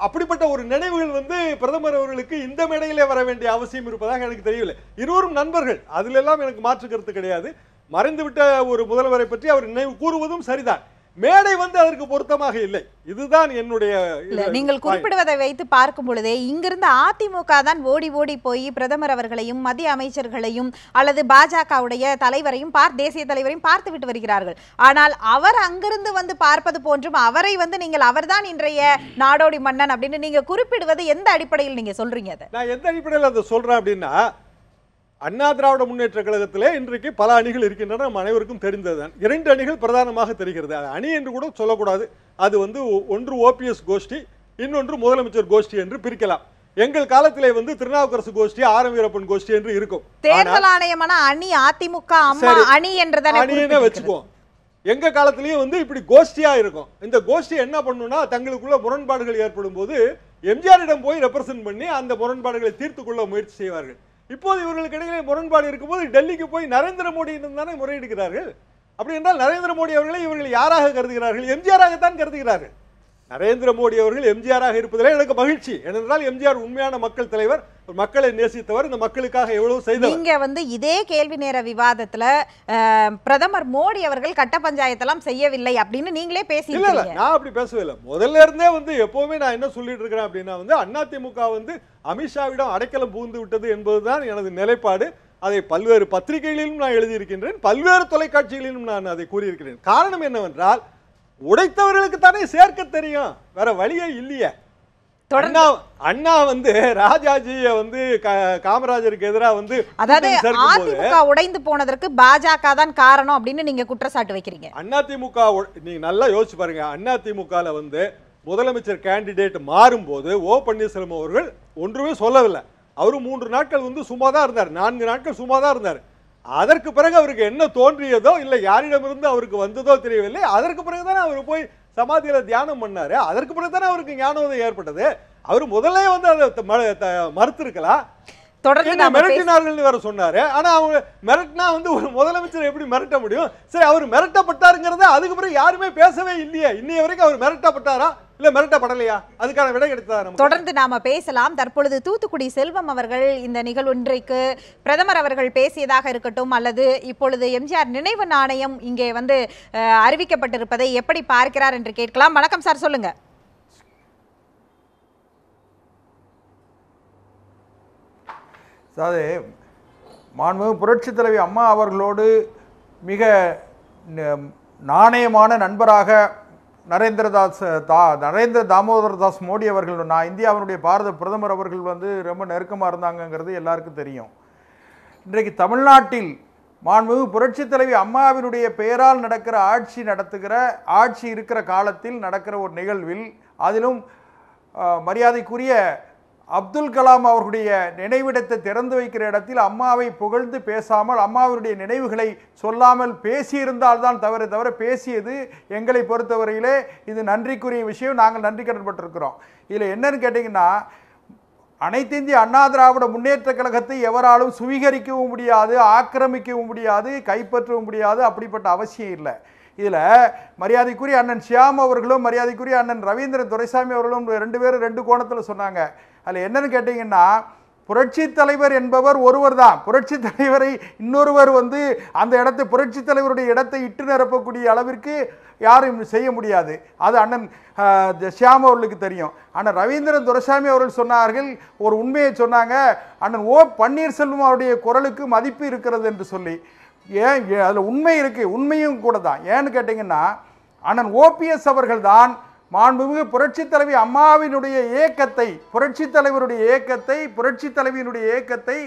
அப்படிப்பட்ட ஒரு நினைவுகள் வந்து பிரதமர் அவர்களுக்கு இந்த மேடையிலே வர வேண்டிய அவசியம் இருப்பதாக எனக்கு தெரியவில்லை. இருவரும் நண்பர்கள், அதிலெல்லாம் எனக்கு மாற்று கருத்து கிடையாது. மறைந்துவிட்ட ஒரு முதல்வரை பற்றி அவர் நினைவு கூறுவதும் சரிதான். மேடை வந்து அதற்கு பொருத்தமாக இல்லை. இதுதான் என்னுடைய. நீங்கள் குறிப்பிடுவதை வைத்து பார்க்கும் பொழுதே இங்கிருந்து அதிமுக தான் ஓடி ஓடி போய் பிரதமர் அவர்களையும் மத்திய அமைச்சர்களையும் அல்லது பாஜகவுடைய தலைவரையும் தேசிய தலைவரையும் பார்த்து விட்டு வருகிறார்கள். ஆனால் அவர் அங்கிருந்து வந்து பார்ப்பது போன்றும் அவரை வந்து நீங்கள் அவர்தான் இன்றைய நாடோடி மன்னன் அப்படின்னு நீங்க குறிப்பிடுவது எந்த அடிப்படையில் நீங்க சொல்றீங்க? அதை நான் எந்த அடிப்படையில் அதை சொல்றேன் அப்படின்னா, அண்ணா திராவிட முன்னேற்ற கழகத்திலே இன்றைக்கு பல அணிகள் இருக்கின்றன. நம்ம அனைவருக்கும் தெரிந்ததுதான். 2 அணிகள் பிரதானமாக தெரிகிறது. அணி என்று கூட சொல்லக்கூடாது. அது வந்து ஒன்று ஓபிஎஸ் கோஷ்டி, இன்னொன்று முதலமைச்சர் கோஷ்டி என்று பிரிக்கலாம். எங்கள் காலத்திலே வந்து திருநாவுக்கரசு கோஷ்டி, ஆர் எம் வீரப்பன் கோஷ்டி என்று இருக்கும். தேர்தல் ஆணையமான அணி அதிமுக அணி என்றதானே வச்சுக்குவோம். எங்க காலத்திலேயே வந்து இப்படி கோஷ்டியா இருக்கும். இந்த கோஷ்டி என்ன பண்ணுனா, தங்களுக்குள்ள முரண்பாடுகள் ஏற்படும் போது எம்ஜிஆரிடம் போய் ரெப்ரசன்ட் பண்ணி அந்த முரண்பாடுகளை தீர்த்து கொள்ள முயற்சி செய்வார்கள். இப்போது இவர்களுக்கு இடையிலே முரண்பாடு இருக்கும்போது டெல்லிக்கு போய் நரேந்திர மோடியிடம் தானே முறையிடுகிறார்கள். அப்படி என்றால் நரேந்திர மோடி அவர்களை இவர்கள் யாராக கருதுகிறார்கள்? எம்ஜிஆராகத்தான் கருதுகிறார்கள். நரேந்திர மோடி அவர்கள் எம்ஜிஆராக இருப்பதிலே எனக்கு மகிழ்ச்சி. ஏனென்றால் எம்ஜிஆர் உண்மையான மக்கள் தலைவர், மக்களை நேசித்தவர், இந்த மக்களுக்காக எவ்வளவு செய்தவர். நீங்க வந்து இதே கேள்வி நேர விவாதத்துல பிரதமர் மோடி அவர்கள் கட்ட பஞ்சாயத்தெல்லாம் செய்யவில்லை அப்படின்னு நீங்களே பேசியிருக்கீங்க. இல்ல நான் அப்படி பேசவே இல்லை. முதல்ல இருந்தே வந்து எப்பவுமே நான் என்ன சொல்லிட்டு இருக்கிறேன் அப்படின்னா வந்து அதிமுக வந்து அமித்ஷாவிடம் அடைக்கலம் புகுந்து விட்டது என்பதுதான் எனது நிலைப்பாடு. அதை பல்வேறு பத்திரிகைகளிலும் நான் எழுதியிருக்கின்றேன், பல்வேறு தொலைக்காட்சிகளிலும் நான் அதை கூறியிருக்கிறேன். காரணம் என்னவென்றால், உடைத்தவர்களுக்கு தானே சேர்க்க தெரியும், வேற வழியே இல்லையே. அண்ணா வந்து ராஜாஜியை வந்து காமராஜருக்கு எதிராக வந்து அதாவது அதிமுக உடைந்து போனதற்கு பாஜக தான் காரணம் அப்படின்னு நீங்க குற்றச்சாட்டு வைக்கிறீங்க. அதிமுக நீங்க நல்லா யோசிச்சு பாருங்க. அதிமுகல வந்து முதலமைச்சர் கேண்டிடேட் மாறும்போது ஓ பன்னீர்செல்வம் அவர்கள் ஒன்றுமே சொல்லவில்லை. அவரு 3 நாட்கள் வந்து சும்மா தான் இருந்தார், 4 நாட்கள் சும்மா தான் இருந்தார். அதற்கு பிறகு அவருக்கு என்ன தோன்றியதோ இல்லை யாரிடமிருந்து அவருக்கு வந்ததோ தெரியவில்லை. அதற்கு பிறகுதானே அவர் போய் சமாதியில தியானம் பண்ணாரு. அதற்கு பிறகுதானே அவருக்கு ஞானோதயம் ஏற்பட்டது. அவர் முதல்ல வந்து அதை மறுத்திருக்கலாம். மிரட்டினார்கள் வேற சொன்னாரு. ஆனா அவங்க மிரட்டினா வந்து ஒரு முதலமைச்சர் எப்படி மிரட்ட முடியும்? சரி, அவர் மிரட்டப்பட்டாருங்கிறத அதுக்கு பிறகு யாருமே பேசவே இல்லையே. இன்னைய வரைக்கும் அவர் மிரட்டப்பட்டாரா இல்ல மிரட்டப்படலையா? அதுக்கான விடை கிடைத்ததா? தொடர்ந்து நாம பேசலாம். தற்பொழுது தூத்துக்குடி செல்வம் அவர்கள் இந்த நிகழ்வு இன்றைக்கு பிரதமர் அவர்கள் பேசியதாக இருக்கட்டும் அல்லது இப்பொழுது எம்ஜிஆர் நினைவு நாணயம் இங்கே வந்து அறிவிக்கப்பட்டிருப்பதை எப்படி பார்க்கிறார் என்று கேட்கலாம். வணக்கம் சார், சொல்லுங்க. அதாவது மாண்புமிகு புரட்சித் தலைவி அம்மா அவர்களோடு மிக நாணயமான நண்பராக நரேந்திர தாமோதர் தாஸ் மோடி அவர்கள், நான் இந்தியாவினுடைய பாரத பிரதமர் அவர்கள் வந்து ரொம்ப நெருக்கமாக இருந்தாங்கங்கிறது எல்லாருக்கும் தெரியும். இன்றைக்கு தமிழ்நாட்டில் மாண்புமிகு புரட்சித் தலைவி அம்மாவினுடைய பெயரால் நடக்கிற ஆட்சி இருக்கிற காலத்தில் நடக்கிற ஒரு நிகழ்வில், அதிலும் மரியாதைக்குரிய அப்துல் கலாம் அவர்களுடைய நினைவிடத்தை திறந்து வைக்கிற இடத்தில் அம்மாவை புகழ்ந்து பேசாமல் அம்மாவுடைய நினைவுகளை சொல்லாமல் பேசியிருந்தால்தான் தவிர பேசியது எங்களை பொறுத்தவரையிலே இது நன்றிக்குரிய விஷயம். நாங்கள் நன்றி கடன்பட்டிருக்கிறோம். இதில் என்னன்னு கேட்டிங்கன்னா, அனைத்து இந்திய அண்ணா திராவிட முன்னேற்ற கழகத்தை எவராலும் சுவீகரிக்கவும் முடியாது, ஆக்கிரமிக்கவும் முடியாது, கைப்பற்றவும் முடியாது. அப்படிப்பட்ட அவசியம் இல்லை. இதில் மரியாதைக்குரிய அண்ணன் ஷியாம் அவர்களும் மரியாதைக்குரிய அண்ணன் ரவீந்திரன் துரைசாமி அவர்களும் 2 பேரும் 2 கோணத்தில் சொன்னாங்க. அதில் என்னன்னு கேட்டிங்கன்னா, புரட்சி தலைவர் என்பவர் ஒருவர் தான். புரட்சி தலைவரை இன்னொருவர் வந்து அந்த இடத்தை புரட்சி தலைவருடைய இடத்தை இட்டு நிரப்பக்கூடிய அளவிற்கு யாரும் செய்ய முடியாது. அது அண்ணன் ஷியாம் அவர்களுக்கு தெரியும். அண்ணன் ரவீந்திரன் துரைசாமி அவர்கள் சொன்னார்கள், ஒரு உண்மையை சொன்னாங்க, அண்ணன் ஓ பன்னீர்செல்வம் அவருடைய குரலுக்கு மதிப்பு இருக்கிறது என்று சொல்லி. அதில் உண்மை இருக்கு, உண்மையும் கூட தான். ஏன்னு கேட்டிங்கன்னா அண்ணன் ஓபிஎஸ் அவர்கள் தான் மாண்புமிகு புரட்சித் தலைவி அம்மாவினுடைய இயக்கத்தை, புரட்சித் தலைவருடைய இயக்கத்தை, புரட்சித் தலைவியினுடைய இயக்கத்தை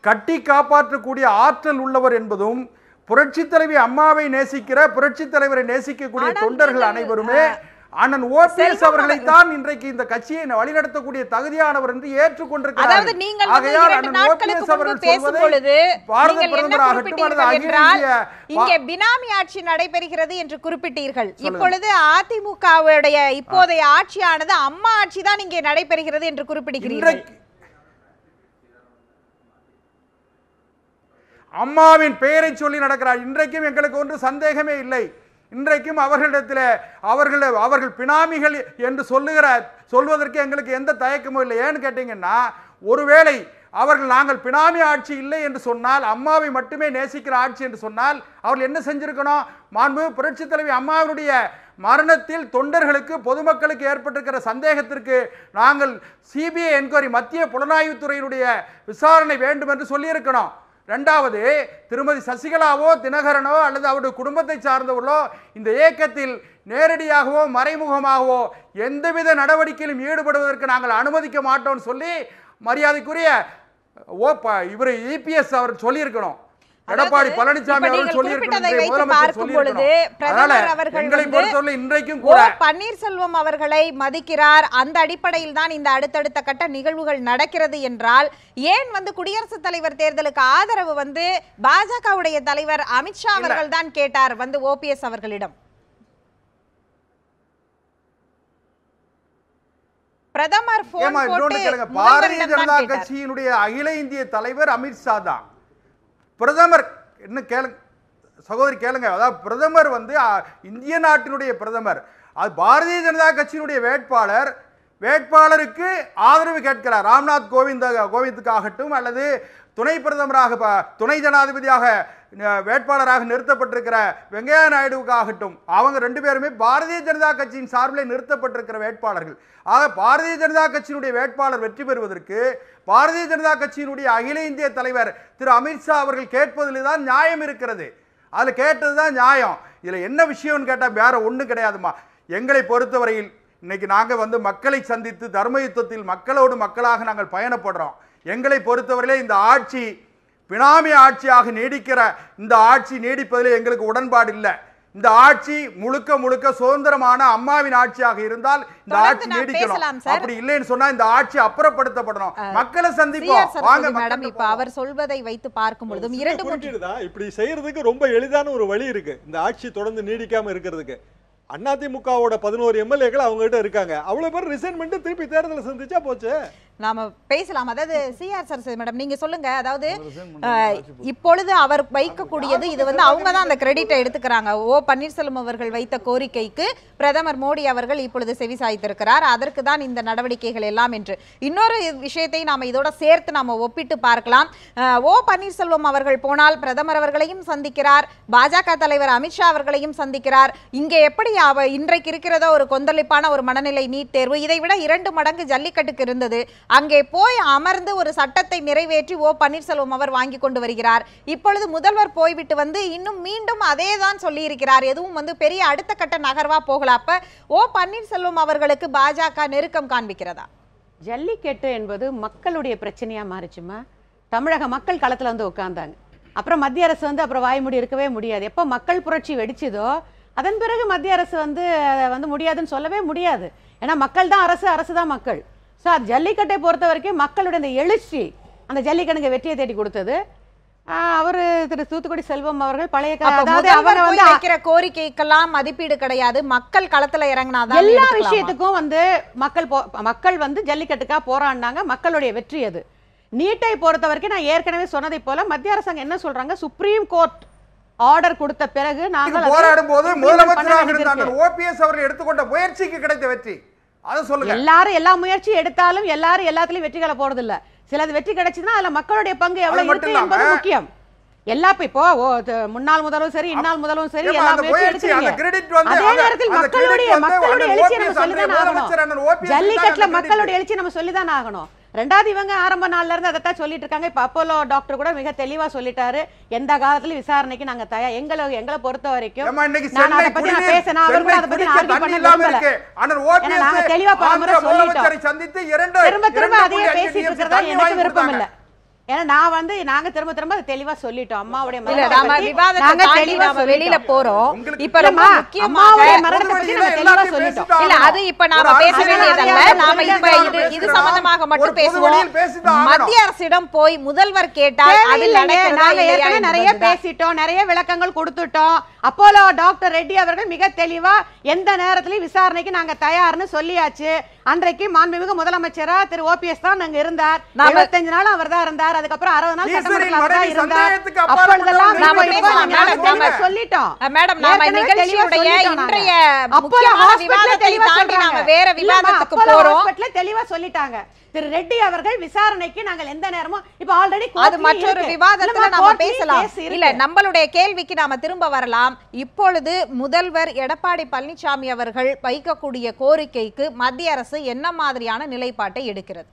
கட்டி காப்பாற்றக்கூடிய ஆற்றல் உள்ளவர் என்பதும், புரட்சித் தலைவி அம்மாவை நேசிக்கிற, புரட்சித் தலைவரை நேசிக்கக்கூடிய தொண்டர்கள் அனைவருமே அண்ணன் ஓபிஎஸ் அவர்களை தான் இன்றைக்கு இந்த கட்சியை வழிநடத்தக்கூடிய தகுதியானவர் என்று ஏற்றுக்கொண்டிருக்கிறார்கள். அதாவது நீங்கள் பேசும்பொழுது இங்கே பினாமி ஆட்சி நடைபெறுகிறது என்று குறிப்பிட்டீர்கள். இப்பொழுது அதிமுகவுடைய இப்போதைய ஆட்சியானது அம்மா ஆட்சி தான் இங்கே நடைபெறுகிறது என்று குறிப்பிடுகிறீர்கள். அம்மாவின் பெயரை சொல்லி நடக்கிறார். இன்றைக்கும் எங்களுக்கு ஒன்று சந்தேகமே இல்லை. இன்றைக்கும் அவர்களிடத்தில் அவர்கள் பினாமிகள் என்று சொல்வதற்கு எங்களுக்கு எந்த தயக்கமும் இல்லை. ஏன்னு கேட்டீங்கன்னா, ஒருவேளை அவர்கள் நாங்கள் பினாமி ஆட்சி இல்லை என்று சொன்னால், அம்மாவை மட்டுமே நேசிக்கிற ஆட்சி என்று சொன்னால், அவர்கள் என்ன செஞ்சிருக்கணும்? மாண்பு புரட்சி தலைவி அம்மாவினுடைய மரணத்தில் தொண்டர்களுக்கு, பொதுமக்களுக்கு ஏற்பட்டிருக்கிற சந்தேகத்திற்கு நாங்கள் சிபிஐ என்கொயரி, மத்திய புலனாய்வுத்துறையினுடைய விசாரணை வேண்டும் என்று சொல்லியிருக்கணும். ரெண்டாவது, திருமதி சசிகலாவோ தினகரனோ அல்லது அவருடைய குடும்பத்தை சார்ந்தவர்களோ இந்த இயக்கத்தில் நேரடியாகவோ மறைமுகமாகவோ எந்தவித நடவடிக்கையிலும் ஈடுபடுவதற்கு நாங்கள் அனுமதிக்க மாட்டோம்னு சொல்லி மரியாதைக்குரிய இவர் இபிஎஸ் அவர் சொல்லியிருக்கணும். எடப்பாடி பழனிசாமி அவர்கள் பன்னீர்செல்வம் அவர்களை மதிக்கிறார். அந்த அடிப்படையில் தான் இந்த அடுத்தடுத்த கட்ட நிகழ்வுகள் நடக்கிறது என்றால், ஏன் குடியரசுத் தலைவர் தேர்தலுக்கு ஆதரவு பாஜகவுடைய தலைவர் அமித்ஷா அவர்கள் தான் கேட்டார் ஓபிஎஸ் அவர்களிடம்? பிரதமர் பாரதிய ஜனதா கட்சியினுடைய அகில இந்திய தலைவர் அமித்ஷா தான். பிரதமர் என்ன கேளுங்க சகோதரி, கேளுங்க. அதாவது பிரதமர் இந்திய நாட்டினுடைய பிரதமர், அது பாரதிய ஜனதா கட்சியினுடைய வேட்பாளருக்கு ஆதரவு கேட்கிறார். ராம்நாத் கோவிந்துக்காகட்டும் அல்லது துணை பிரதமராக, துணை ஜனாதிபதியாக வேட்பாளராக நிறுத்தப்பட்டிருக்கிற வெங்கையா நாயுடுவுக்காகட்டும், அவங்க ரெண்டு பேருமே பாரதிய ஜனதா கட்சியின் சார்பில் நிறுத்தப்பட்டிருக்கிற வேட்பாளர்கள். ஆக பாரதிய ஜனதா கட்சியினுடைய வேட்பாளர் வெற்றி பெறுவதற்கு பாரதிய ஜனதா கட்சியினுடைய அகில இந்திய தலைவர் திரு அமித்ஷா அவர்கள் கேட்பதில் தான் நியாயம் இருக்கிறது. அதில் கேட்டது தான் நியாயம். இதில் என்ன விஷயம்னு கேட்டால் வேற ஒன்றும் கிடையாதுமா. எங்களை பொறுத்தவரையில் இன்னைக்கு நாங்கள் மக்களை சந்தித்து தர்ம யுத்தத்தில் மக்களோடு மக்களாக நாங்கள் பயணப்படுறோம். எங்களை பொறுத்தவரையிலே இந்த ஆட்சி பினாமி ஆட்சியாக நீடிக்கிற இந்த ஆட்சி நீடிப்பதில் எங்களுக்கு உடன்பாடு இல்லை. இந்த ஆட்சி முழுக்க முழுக்க சுதந்திரமான அம்மாவின் ஆட்சியாக இருந்தால் இந்த ஆட்சி நீடிக்கணும். அப்படி இல்லைன்னு சொன்னா இந்த ஆட்சி அப்புறப்படுத்தப்படணும். மக்களை சந்திப்போம் வாங்க. மேடம், இப்ப அவர் சொல்வதை வைத்து பார்க்கும் பொழுதும் இப்படி செய்யறதுக்கு ரொம்ப எளிதான ஒரு வழி இருக்கு. இந்த ஆட்சி தொடர்ந்து நீடிக்காம இருக்கிறதுக்கு அதிமுகவோட 11 எம்எல்ஏக்கள் அவங்க கிட்ட இருக்காங்க. அவ்வளவு பேர் ரிசைன் பண்ணிட்டு திருப்பி தேர்தலை சந்திச்சா போச்சு. நாம பேசலாம். அதாவது சிஆர் சரஸ்வதி மேடம், நீங்க சொல்லுங்க. அதாவது இப்பொழுது அவர் வைக்கக்கூடியது இது அவங்க தான் அந்த கிரெடிட்டை எடுத்துக்கிறாங்க. பன்னீர்செல்வம் அவர்கள் வைத்த கோரிக்கைக்கு பிரதமர் மோடி அவர்கள் இப்பொழுது செவி சாய்த்திருக்கிறார். அதற்கு தான் இந்த நடவடிக்கைகள் எல்லாம் என்று இன்னொரு விஷயத்தை நாம இதோட சேர்த்து நாம ஒப்பிட்டு பார்க்கலாம். பன்னீர்செல்வம் அவர்கள் போனால் பிரதமர் அவர்களையும் சந்திக்கிறார், பாஜக தலைவர் அமித்ஷா அவர்களையும் சந்திக்கிறார். இங்கே எப்படி இன்றைக்கு இருக்கிறதோ ஒரு கொந்தளிப்பான ஒரு மனநிலை நீட் தேர்வு, இதை விட 2 மடங்கு ஜல்லிக்கட்டுக்கு இருந்தது. அங்கே போய் அமர்ந்து ஒரு சட்டத்தை நிறைவேற்றி பன்னீர்செல்வம் அவர் வாங்கி கொண்டு வருகிறார். இப்பொழுது முதல்வர் போய்விட்டு இன்னும் மீண்டும் அதே தான் சொல்லி இருக்கிறார். எதுவும் பெரிய அடுத்த கட்ட நகர்வா போகல. அப்ப பன்னீர்செல்வம் அவர்களுக்கு பாஜக நெருக்கம் காண்பிக்கிறதா? ஜல்லிக்கட்டு என்பது மக்களுடைய பிரச்சனையா மாறிச்சுமா. தமிழக மக்கள் களத்துல உட்கார்ந்தாங்க. அப்புறம் மத்திய அரசு அப்புறம் வாய்மூடி இருக்கவே முடியாது. எப்போ மக்கள் புரட்சி வெடிச்சதோ அதன் பிறகு மத்திய அரசு முடியாதுன்னு சொல்லவே முடியாது. ஏன்னா மக்கள் தான் அரசு, அரசு தான் மக்கள். ஸோ ஜல்லிக்கட்டை பொறுத்த வரைக்கும் மக்களுடைய அந்த எழுச்சி அந்த ஜல்லிக்கட்டுக்கு வெற்றியை தேடி கொடுத்தது. அவர் திரு தூத்துக்குடி செல்வம் அவர்கள் பழைய வைக்கிற கோரிக்கைக்கெல்லாம் மதிப்பீடு கிடையாது. மக்கள் களத்துல இறங்கினாதான் எல்லா விஷயத்துக்கும் மக்கள் ஜல்லிக்கட்டுக்கா போராடினாங்க. மக்களுடைய வெற்றி அது. நீட்டை பொறுத்த வரைக்கும் நான் ஏற்கனவே சொன்னதை போல மத்திய அரசாங்கம் என்ன சொல்றாங்க, சுப்ரீம் கோர்ட் ஆர்டர் கொடுத்த பிறகு நாங்கள் போராடும் போது முதலமைச்சராக இருந்த ஓபிஎஸ் அவர்கள் எடுத்துக்கொண்ட முயற்சிக்கு கிடைத்த வெற்றி அதை சொல்லுங்க. எல்லாரும் எல்லா முயற்சி எடுத்தாலும் எல்லாரும் எல்லாத்துலயும் வெற்றிகளை போறது இல்ல. சிலது வெற்றி கிடைச்சதுன்னா அதுல மக்களுடைய பங்கு எவ்வளவு இருக்கு என்பது முக்கியம். இப்போ முன்னாள் முதல்வரும் சரி இந்நாள் முதல்வரும் சரி எல்லா முயற்சி எடுக்கிறீங்க. அதே நேரத்தில் மக்களுடைய எழுச்சி நம்ம சொல்லிதான் ஆகணும். ஜல்லிக்கட்டுல மக்களுடைய எழுச்சி நம்ம சொல்லிதான் ஆகணும். ரெண்டாவது இவங்க ஆரம்ப நாள்ல இருந்து அதைத்தான் சொல்லிட்டு இருக்காங்க. இப்ப அப்போலோ டாக்டர் கூட மிக தெளிவா சொல்லிட்டாரு, எந்த காலத்துல விசாரணைக்கு நாங்க தயார். எங்களை பொறுத்த வரைக்கும் நான் அதை பத்தி நான் பேசினா அவர்களும் அதை பத்தி ஆர்கியூ பண்ண விரும்பல. ஏன்னா நாங்க தெளிவா பலமுறை சொல்லிட்டோம். திரும்ப அதையே பேசிட்டு இருக்கிறதா எனக்கு விருப்பம் இல்ல. ஏன்னா நாங்க திரும்ப தெளிவா சொல்லிட்டோம். அம்மாவுடைய வெளியில போறோம். இப்ப ரொம்ப முக்கியமாக தெளிவா சொல்லிட்டோம். இல்ல அது இப்ப நாம பேச வேண்டியதல்ல. நாம இப்ப இது சம்பந்தமாக மட்டும் பேசுவோம். மத்திய அரசிடம் போய் முதல்வர் கேட்டால் அதில் நாங்க நிறைய பேசிட்டோம், நிறைய விளக்கங்கள் கொடுத்துட்டோம். அப்போலோ டாக்டர் ரெட்டி அவர்கள் மிக தெளிவா எந்த நேரத்திலயும் விசாரணைக்கு நாங்க தயார்னு சொல்லியாச்சு. அன்றைக்கு மாண்புமிகு முதலமைச்சரா திரு ஓபிஎஸ் தான் அங்க இருந்தார். 75 நாள் அவர் தான் இருந்தார். அதுக்கப்புறம் 60 நாள் சட்டமன்றத்தில் அவர் தான் இருந்தார். அப்பொழுதெல்லாம் நாம சொல்லிட்டோம். மேடம், நாம நிகழ்ச்சியுடைய இன்றைய முக்கியமான விவாதத்தை தாண்டி நாம வேற விவாதத்துக்கு போறோம். தெளிவா சொல்லிட்டாங்க திரு ரெட்டி அவர்கள், விசாரணைக்கு நாங்கள் எந்த நேரமும் இப்ப ஆல்ரெடி அது மற்றொரு விவாதத்துல நாம பேசலாம். இல்ல, நம்மளுடைய கேள்விக்கு நாம திரும்ப வரலாம். இப்பொழுது முதல்வர் எடப்பாடி பழனிசாமி அவர்கள் வைக்கக்கூடிய கோரிக்கைக்கு மத்திய அரசு என்ன மாதிரியான நிலைப்பாட்டை எடுக்கிறது?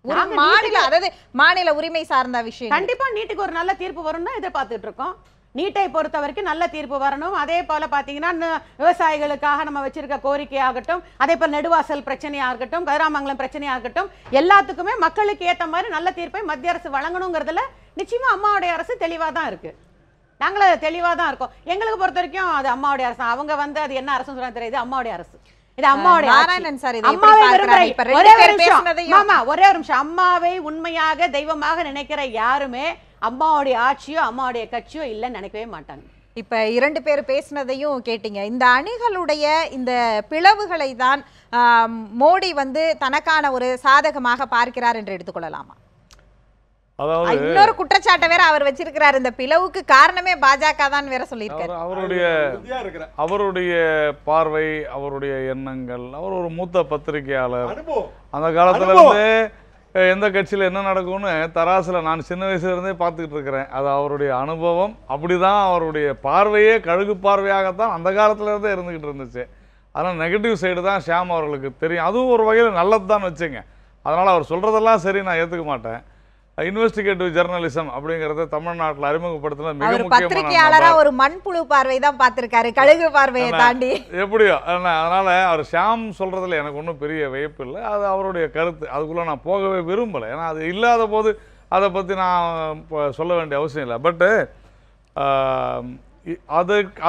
ஒரு மாநில, அதாவது மாநில உரிமை சார்ந்த விஷயம். கண்டிப்பா நீட்டுக்கு ஒரு நல்ல தீர்ப்பு வரும்னு எதிர்பார்த்துட்டு இருக்கோம். நீட்டை பொறுத்த வரைக்கும் நல்ல தீர்ப்பு வரணும். அதே போல பாத்தீங்கன்னா விவசாயிகளுக்காக நம்ம வச்சிருக்க கோரிக்கையாகட்டும், அதே போல நெடுவாசல் பிரச்சனையாகட்டும், கதிராமங்கலம் பிரச்சனையாகட்டும், எல்லாத்துக்குமே மக்களுக்கு ஏற்ற மாதிரி நல்ல தீர்ப்பை மத்திய அரசு வழங்கணுங்கிறதுல நிச்சயமா அம்மாவுடைய அரசு தெளிவா தான் இருக்கு. நாங்களும் தெளிவா தான் இருக்கோம். எங்களுக்கு பொறுத்த வரைக்கும் அது அம்மாவுடைய அரசு. அவங்க அது என்ன அரசு சொல்றாங்க தெரியுது, அம்மாவுடைய அரசு. இது அம்மாவுடைய நாராயணன் சார் ஒரே ஒரு நிமிஷம். அம்மாவை உண்மையாக தெய்வமாக நினைக்கிற யாருமே அம்மாவுடைய ஆட்சியோ அம்மாவுடைய கட்சியோ இல்லைன்னு நினைக்கவே மாட்டாங்க. இப்ப 2 பேர் பேசினதையும் கேட்டீங்க. இந்த அணிகளுடைய இந்த பிளவுகளை தான் மோடி தனக்கான ஒரு சாதகமாக பார்க்கிறார் என்று எடுத்துக்கொள்ளலாமா? அதாவது இன்னொரு குற்றச்சாட்டை வேற அவர் வச்சிருக்கிறார், இந்த பிளவுக்கு காரணமே பாஜக தான் வேற சொல்லியிருக்காரு. அவருடைய பார்வை, அவருடைய எண்ணங்கள். அவர் ஒரு மூத்த பத்திரிகையாளர். அந்த காலத்துல எந்த கட்சியில் என்ன நடக்கும்னு தராசில் நான் சின்ன வயசுல இருந்தே பார்த்துக்கிட்டு இருக்கிறேன். அது அவருடைய அனுபவம். அப்படிதான் அவருடைய பார்வையே கழுகு பார்வையாகத்தான் அந்த காலத்துல இருந்தே இருந்துகிட்டு இருந்துச்சு. அதனால் நெகட்டிவ் சைடு தான் ஷியாம் அவர்களுக்கு தெரியும். அதுவும் ஒரு வகையில் நல்லது தான் வச்சுங்க. அதனால் அவர் சொல்றதெல்லாம் சரி நான் ஏற்றுக்க மாட்டேன். இன்வெஸ்டிகேட்டிவ் ஜெர்னலிசம் அப்படிங்கறத தமிழ்நாட்டில் அறிமுகப்படுத்தின மிக முக்கியமான பத்திரிகையாளரா ஒரு மண்புழு பார்வை தான் பார்த்திருக்காரு, கழுகு பார்வையை தாண்டி. எப்படியோ அதனால அவர் ஷியாம் சொல்றதுல எனக்கு ஒன்றும் பெரிய வியப்பு இல்லை. அது அவருடைய கருத்து. அதுக்குள்ள நான் போகவே விரும்பலை. ஏன்னா அது இல்லாத போது அதை பற்றி நான் சொல்ல வேண்டிய அவசியம் இல்லை. பட்டு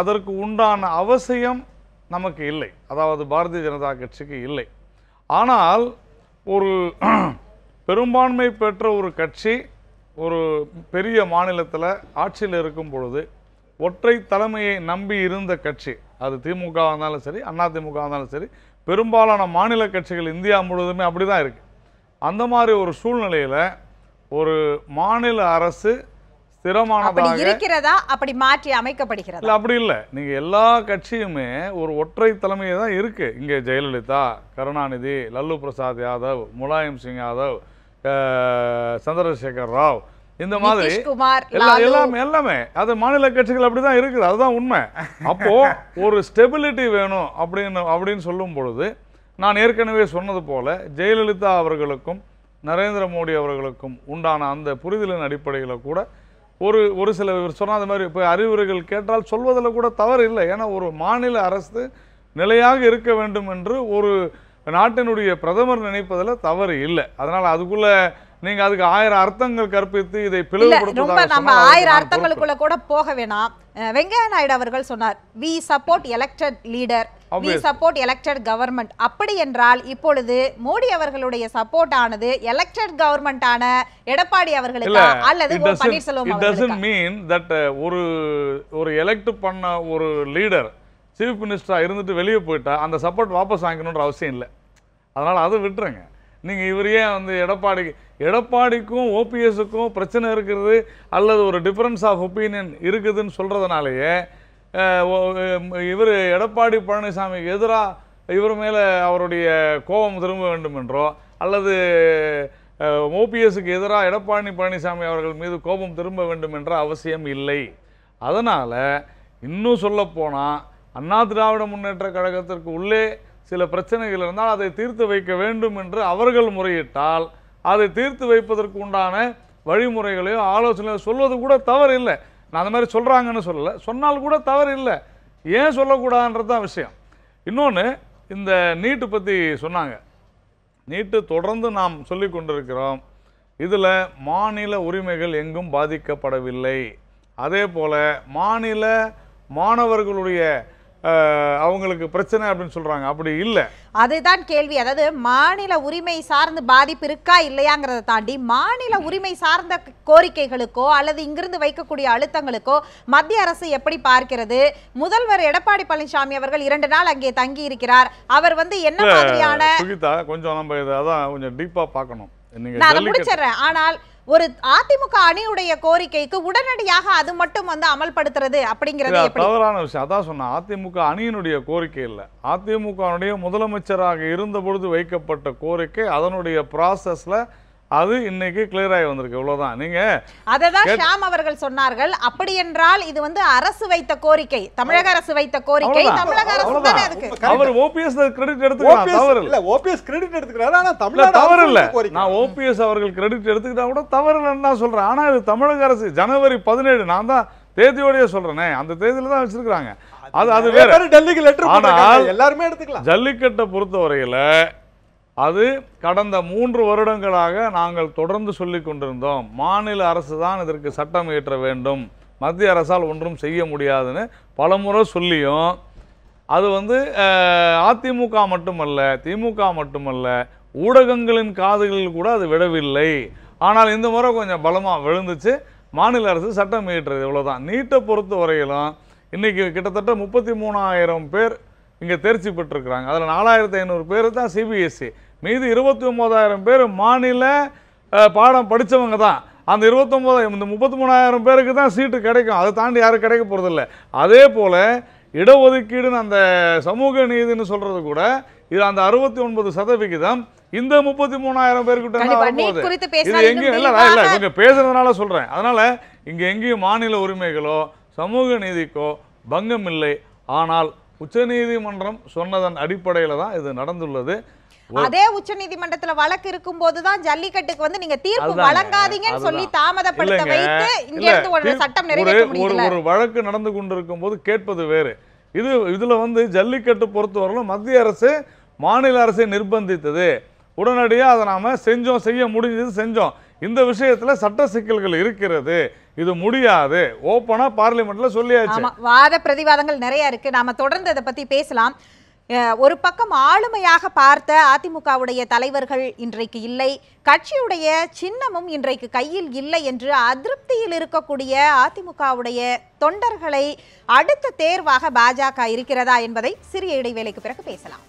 அதற்கு உண்டான அவசியம் நமக்கு இல்லை. அதாவது பாரதிய ஜனதா கட்சிக்கு இல்லை. ஆனால் ஒரு பெரும்பான்மை பெற்ற ஒரு கட்சி ஒரு பெரிய மாநிலத்தில் ஆட்சியில் இருக்கும் பொழுது ஒற்றை தலைமையை நம்பி இருந்த கட்சி, அது திமுக இருந்தாலும் சரி, அதிமுக இருந்தாலும் சரி, பெரும்பாலான மாநில கட்சிகள் இந்தியா முழுவதுமே அப்படி தான் இருக்குது. அந்த மாதிரி ஒரு சூழ்நிலையில் ஒரு மாநில அரசு ஸ்திரமானதாக இருக்கிறதா, அப்படி மாற்றி அமைக்கப்படுகிறதா? இல்லை, அப்படி இல்லை. நீங்கள் எல்லா கட்சியுமே ஒரு ஒற்றை தலைமையை தான் இருக்குது. இங்கே ஜெயலலிதா, கருணாநிதி, லல்லு பிரசாத் யாதவ், முலாயம் சிங் யாதவ், சந்திரசேகர் ராவ், இந்த மாதிரி எல்லாமே அது மாநில கட்சிகள் அப்படிதான் இருக்குது. அதுதான் உண்மை. அப்போ ஒரு ஸ்டெபிலிட்டி வேணும் அப்படின்னு சொல்லும் பொழுது நான் ஏற்கனவே சொன்னது போல ஜெயலலிதா அவர்களுக்கும் நரேந்திர மோடி அவர்களுக்கும் உண்டான அந்த புரிதலின் அடிப்படையில் கூட ஒரு சில சொன்னாத மாதிரி இப்போ அறிவுரைகள் கேட்டால் சொல்வதில் கூட தவறு இல்லை. ஏன்னா ஒரு மாநில அரசு நிலையாக இருக்க வேண்டும் என்று ஒரு நாட்டினுடைய பிரதமர் நினைப்பதில் தவறு இல்லை. அதனால அதுக்குள்ள நீங்க அதுக்கு 1000 அர்த்தங்கள் கற்பித்து இதை பிளவுபடுத்துவதாக நம்ம 1000 அர்த்தங்களுக்குள்ள கூட போக வேணாம். வெங்கையா நாயுடு அவர்கள் சொன்னார், we support elected leader, we support elected government. அப்படி என்றால் இப்பொழுது மோடி அவர்களுடைய சப்போர்ட் ஆனது எலெக்டட் கவர்மெண்ட் ஆன எடப்பாடி அவர்களுக்கு அல்லது பன்னீர்செல்வம் அவர்களுக்கு? It doesn't mean that ஒரு எலெக்ட் பண்ண ஒரு லீடர் சீஃப் மினிஸ்டரா இருந்துட்டு வெளியே போயிட்டா அந்த சப்போர்ட் வாபஸ் வாங்கிக்கணுன்ற அவசியம் இல்லை. அதனால அதை விட்டுருங்க. நீங்கள் இவரையே எடப்பாடிக்கும் ஓபிஎஸ்க்கும் பிரச்சனை இருக்கிறது அல்லது ஒரு டிஃபரன்ஸ் ஆஃப் ஒப்பீனியன் இருக்குதுன்னு சொல்கிறதுனாலேயே இவர் எடப்பாடி பழனிசாமிக்கு எதிராக இவர் மேலே அவருடைய கோபம் திரும்ப வேண்டும் என்றோ அல்லது ஓபிஎஸ்க்கு எதிராக எடப்பாடி பழனிசாமி அவர்கள் மீது கோபம் திரும்ப வேண்டும் என்ற அவசியம் இல்லை. அதனால் இன்னும் சொல்லப்போனால் அண்ணா திராவிட முன்னேற்ற கழகத்திற்கு உள்ளே சில பிரச்சனைகள் இருந்தால் அதை தீர்த்து வைக்க வேண்டும் என்று அவர்கள் முறையிட்டால் அதை தீர்த்து வைப்பதற்கு உண்டான வழிமுறைகளையோ ஆலோசனையோ சொல்வது கூட தவறு இல்லை. நான் அந்த மாதிரி சொல்கிறாங்கன்னு சொல்லலை, சொன்னால் கூட தவறு இல்லை. ஏன் சொல்லக்கூடாதுன்றது தான் விஷயம். இன்னொன்று, இந்த நீட்டு பற்றி சொன்னாங்க. நீட்டு தொடர்ந்து நாம் சொல்லி கொண்டிருக்கிறோம். இதில் மாநில உரிமைகள் எங்கும் பாதிக்கப்படவில்லை. அதே போல் மாநில மாணவர்களுடைய அவங்களுக்கு பிரச்சனை அப்படின்னு சொல்கிறாங்க. அப்படி இல்லை. அதுதான் கேள்வி. அதாவது மாநில உரிமை சார்ந்து பாதிப்பு இருக்கா இல்லையாங்கிறத தாண்டி மாநில உரிமை சார்ந்த கோரிக்கைகளுக்கோ அல்லது இங்கிருந்து வைக்கக்கூடிய அழுத்தங்களுக்கோ மத்திய அரசு எப்படி பார்க்கிறது? முதல்வர் எடப்பாடி பழனிசாமி அவர்கள் 2 நாள் அங்கே தங்கி இருக்கிறார். அவர் என்ன மாதிரியான சுகிதா, கொஞ்சம் நம்ம இதை அதான் கொஞ்சம் டீப்பா பார்க்கணும். நான் அதை முடிச்சிடுறேன். ஆனால் ஒரு அதிமுக அணியுடைய கோரிக்கைக்கு உடனடியாக அது மட்டும் அமல்படுத்துறது அப்படிங்கிறது எப்படி? தவறான விஷயம். அதான் சொன்னேன், அதிமுக அணியினுடைய கோரிக்கை இல்லை, அதிமுக முதலமைச்சராக இருந்த பொழுது வைக்கப்பட்ட கோரிக்கை. அதனுடைய ப்ராசஸ்ல அது இன்னைக்கு கிளியர் ஆகி வந்திருக்கு. இவ்வளவுதான். நீங்க அததான் ஷாம் அவர்கள் சொன்னார்கள். அப்படி என்றால் இது அரசு வைத்த கோரிக்கை, தமிழக அரசு வைத்த கோரிக்கை. தமிழக அரசு தானே அதுக்கு. அவர் ஓபிஎஸ் கிரெடிட் எடுத்துக்கிறார், தவறு இல்ல. ஓபிஎஸ் கிரெடிட் எடுத்துக்கிறாரு, ஆனா தமிழ்நாடு தவறு இல்ல. நான் ஓபிஎஸ் அவர்கள் கிரெடிட் எடுத்துக்கிட்டா கூட தவறு இல்லைன்னு தான் சொல்றேன். ஆனா இது தமிழக அரசு ஜனவரி 17, நான் தான் தேதியோடய சொல்றேனே, அந்த தேதியில தான் வச்சிருக்காங்க. அது வேற. டெல்லிக்கு லெட்டர் போட்டாங்க, எல்லாரும் எடுத்துக்கலாம். ஜல்லிக்கட்டை பொறுத்தவரையில அது கடந்த 3 வருடங்களாக நாங்கள் தொடர்ந்து சொல்லிக் கொண்டிருந்தோம். மாநில அரசு தான் இதற்கு சட்டம் இயற்ற வேண்டும், மத்திய அரசால் ஒன்றும் செய்ய முடியாதுன்னு பலமுறை சொல்லியும் அது அதிமுக மட்டுமல்ல, திமுக மட்டுமல்ல, ஊடகங்களின் காதுகளில் கூட அது விடவில்லை. ஆனால் இந்த முறை கொஞ்சம் பலமாக விழுந்துச்சு. மாநில அரசு சட்டம் இயற்றுறது, இவ்வளோதான். நீட்டை பொறுத்த வரையிலும் இன்னைக்கு கிட்டத்தட்ட 33,000 பேர் இங்கே தேர்ச்சி பெற்றிருக்கிறாங்க. அதில் 4,500 பேர் தான் சிபிஎஸ்சி. மீது 29,000 பேர் மாநில பாடம் படித்தவங்க தான். அந்த 33,000 பேருக்கு தான் சீட்டு கிடைக்கும். அதை தாண்டி யாரும் கிடைக்க போகிறதில்ல. அதே போல் இடஒதுக்கீடுன்னு அந்த சமூக நீதினு சொல்கிறது கூட இது அந்த 69% இந்த 33,000 பேர்கிட்ட இது எங்கேயும் இல்லை. இல்லை, இவங்க பேசுறதுனால சொல்கிறேன். அதனால் இங்கே எங்கேயும் மாநில உரிமைகளோ சமூக நீதிக்கோ பங்கம் இல்லை. ஆனால் உச்சநீதிமன்றம் சொன்னதன் அடிப்படையில் தான் இது நடந்துள்ளது. அதே உச்சநீதிமன்றத்தில் வழக்கு இருக்கும் போதுதான் ஜல்லிக்கட்டுக்கு நீங்க தீர்ப்பு வழங்காதீங்கன்னு சொல்லி தாமதப்படுத்த வைத்து இங்க இருந்து ஒரு சட்டம் நிறைவேற்ற முடியல. ஒரு வழக்கு நடந்து கொண்டிருக்கும் போது கேட்பது வேறு. இதுல ஜல்லிக்கட்டு பொறுத்தவரையிலும் மத்திய அரசு மாநில அரசை நிர்பந்தித்தது. உடனடியாக அதை நாம செய்ய முடிஞ்சது செஞ்சோம். இந்த விஷயத்துல சட்ட சிக்கல்கள் இருக்கிறது, இது முடியாது. ஓப்பனா பார்லிமெண்ட்ல சொல்லியாச்சு. வாத பிரதிவாதங்கள் நிறைய இருக்கு. நாம தொடர்ந்து அதை பத்தி பேசலாம். ஒரு பக்கம் ஆளுமையாக பார்த்த அதிமுகவுடைய தலைவர்கள் இன்றைக்கு இல்லை, கட்சியுடைய சின்னமும் இன்றைக்கு கையில் இல்லை என்று அதிருப்தியில் இருக்கக்கூடிய அதிமுகவுடைய தொண்டர்களை அடுத்த தேர்வாக பாஜக இருக்கிறதா என்பதை சிறிய இடைவேளைக்கு பிறகு பேசலாம்.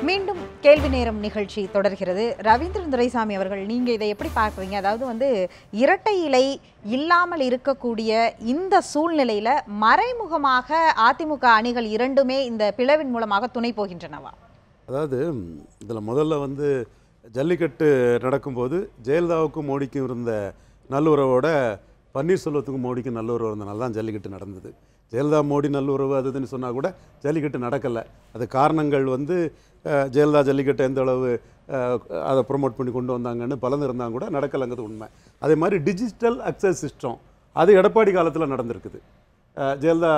மீண்டும் கேள்வி நேரம் நிகழ்ச்சி தொடர்கிறது. ரவீந்திரன் துரைசாமி அவர்கள், நீங்க இதை எப்படி பார்க்குறீங்க? அதாவது இரட்டை இலை இல்லாமல் இருக்கக்கூடிய இந்த சூழ்நிலையில மறைமுகமாக அதிமுக அணிகள் இரண்டுமே இந்த பிளவின் மூலமாக துணை போகின்றனவா? அதாவது இதில் முதல்ல ஜல்லிக்கட்டு நடக்கும்போது ஜெயலலிதாவுக்கும் மோடிக்கும் இருந்த நல்லுறவோட பன்னீர்செல்வத்துக்கும் மோடிக்கும் நல்லுறவு இருந்தனால தான் ஜல்லிக்கட்டு நடந்தது. ஜெயலலிதா மோடி நல்லுறவு அதுன்னு சொன்னால் கூட ஜல்லிக்கட்டு நடக்கலை. அது காரணங்கள் ஜெயலலிதா ஜல்லிக்கட்டை எந்த அளவு அதை ப்ரொமோட் பண்ணி கொண்டு வந்தாங்கன்னு பலன் இருந்தாங்க கூட நடக்கலைங்கிறது உண்மை. அதே மாதிரி டிஜிட்டல் அக்சஸ் சிஸ்டம் அது எடப்பாடி காலத்தில் நடந்திருக்குது. ஜெயலலிதா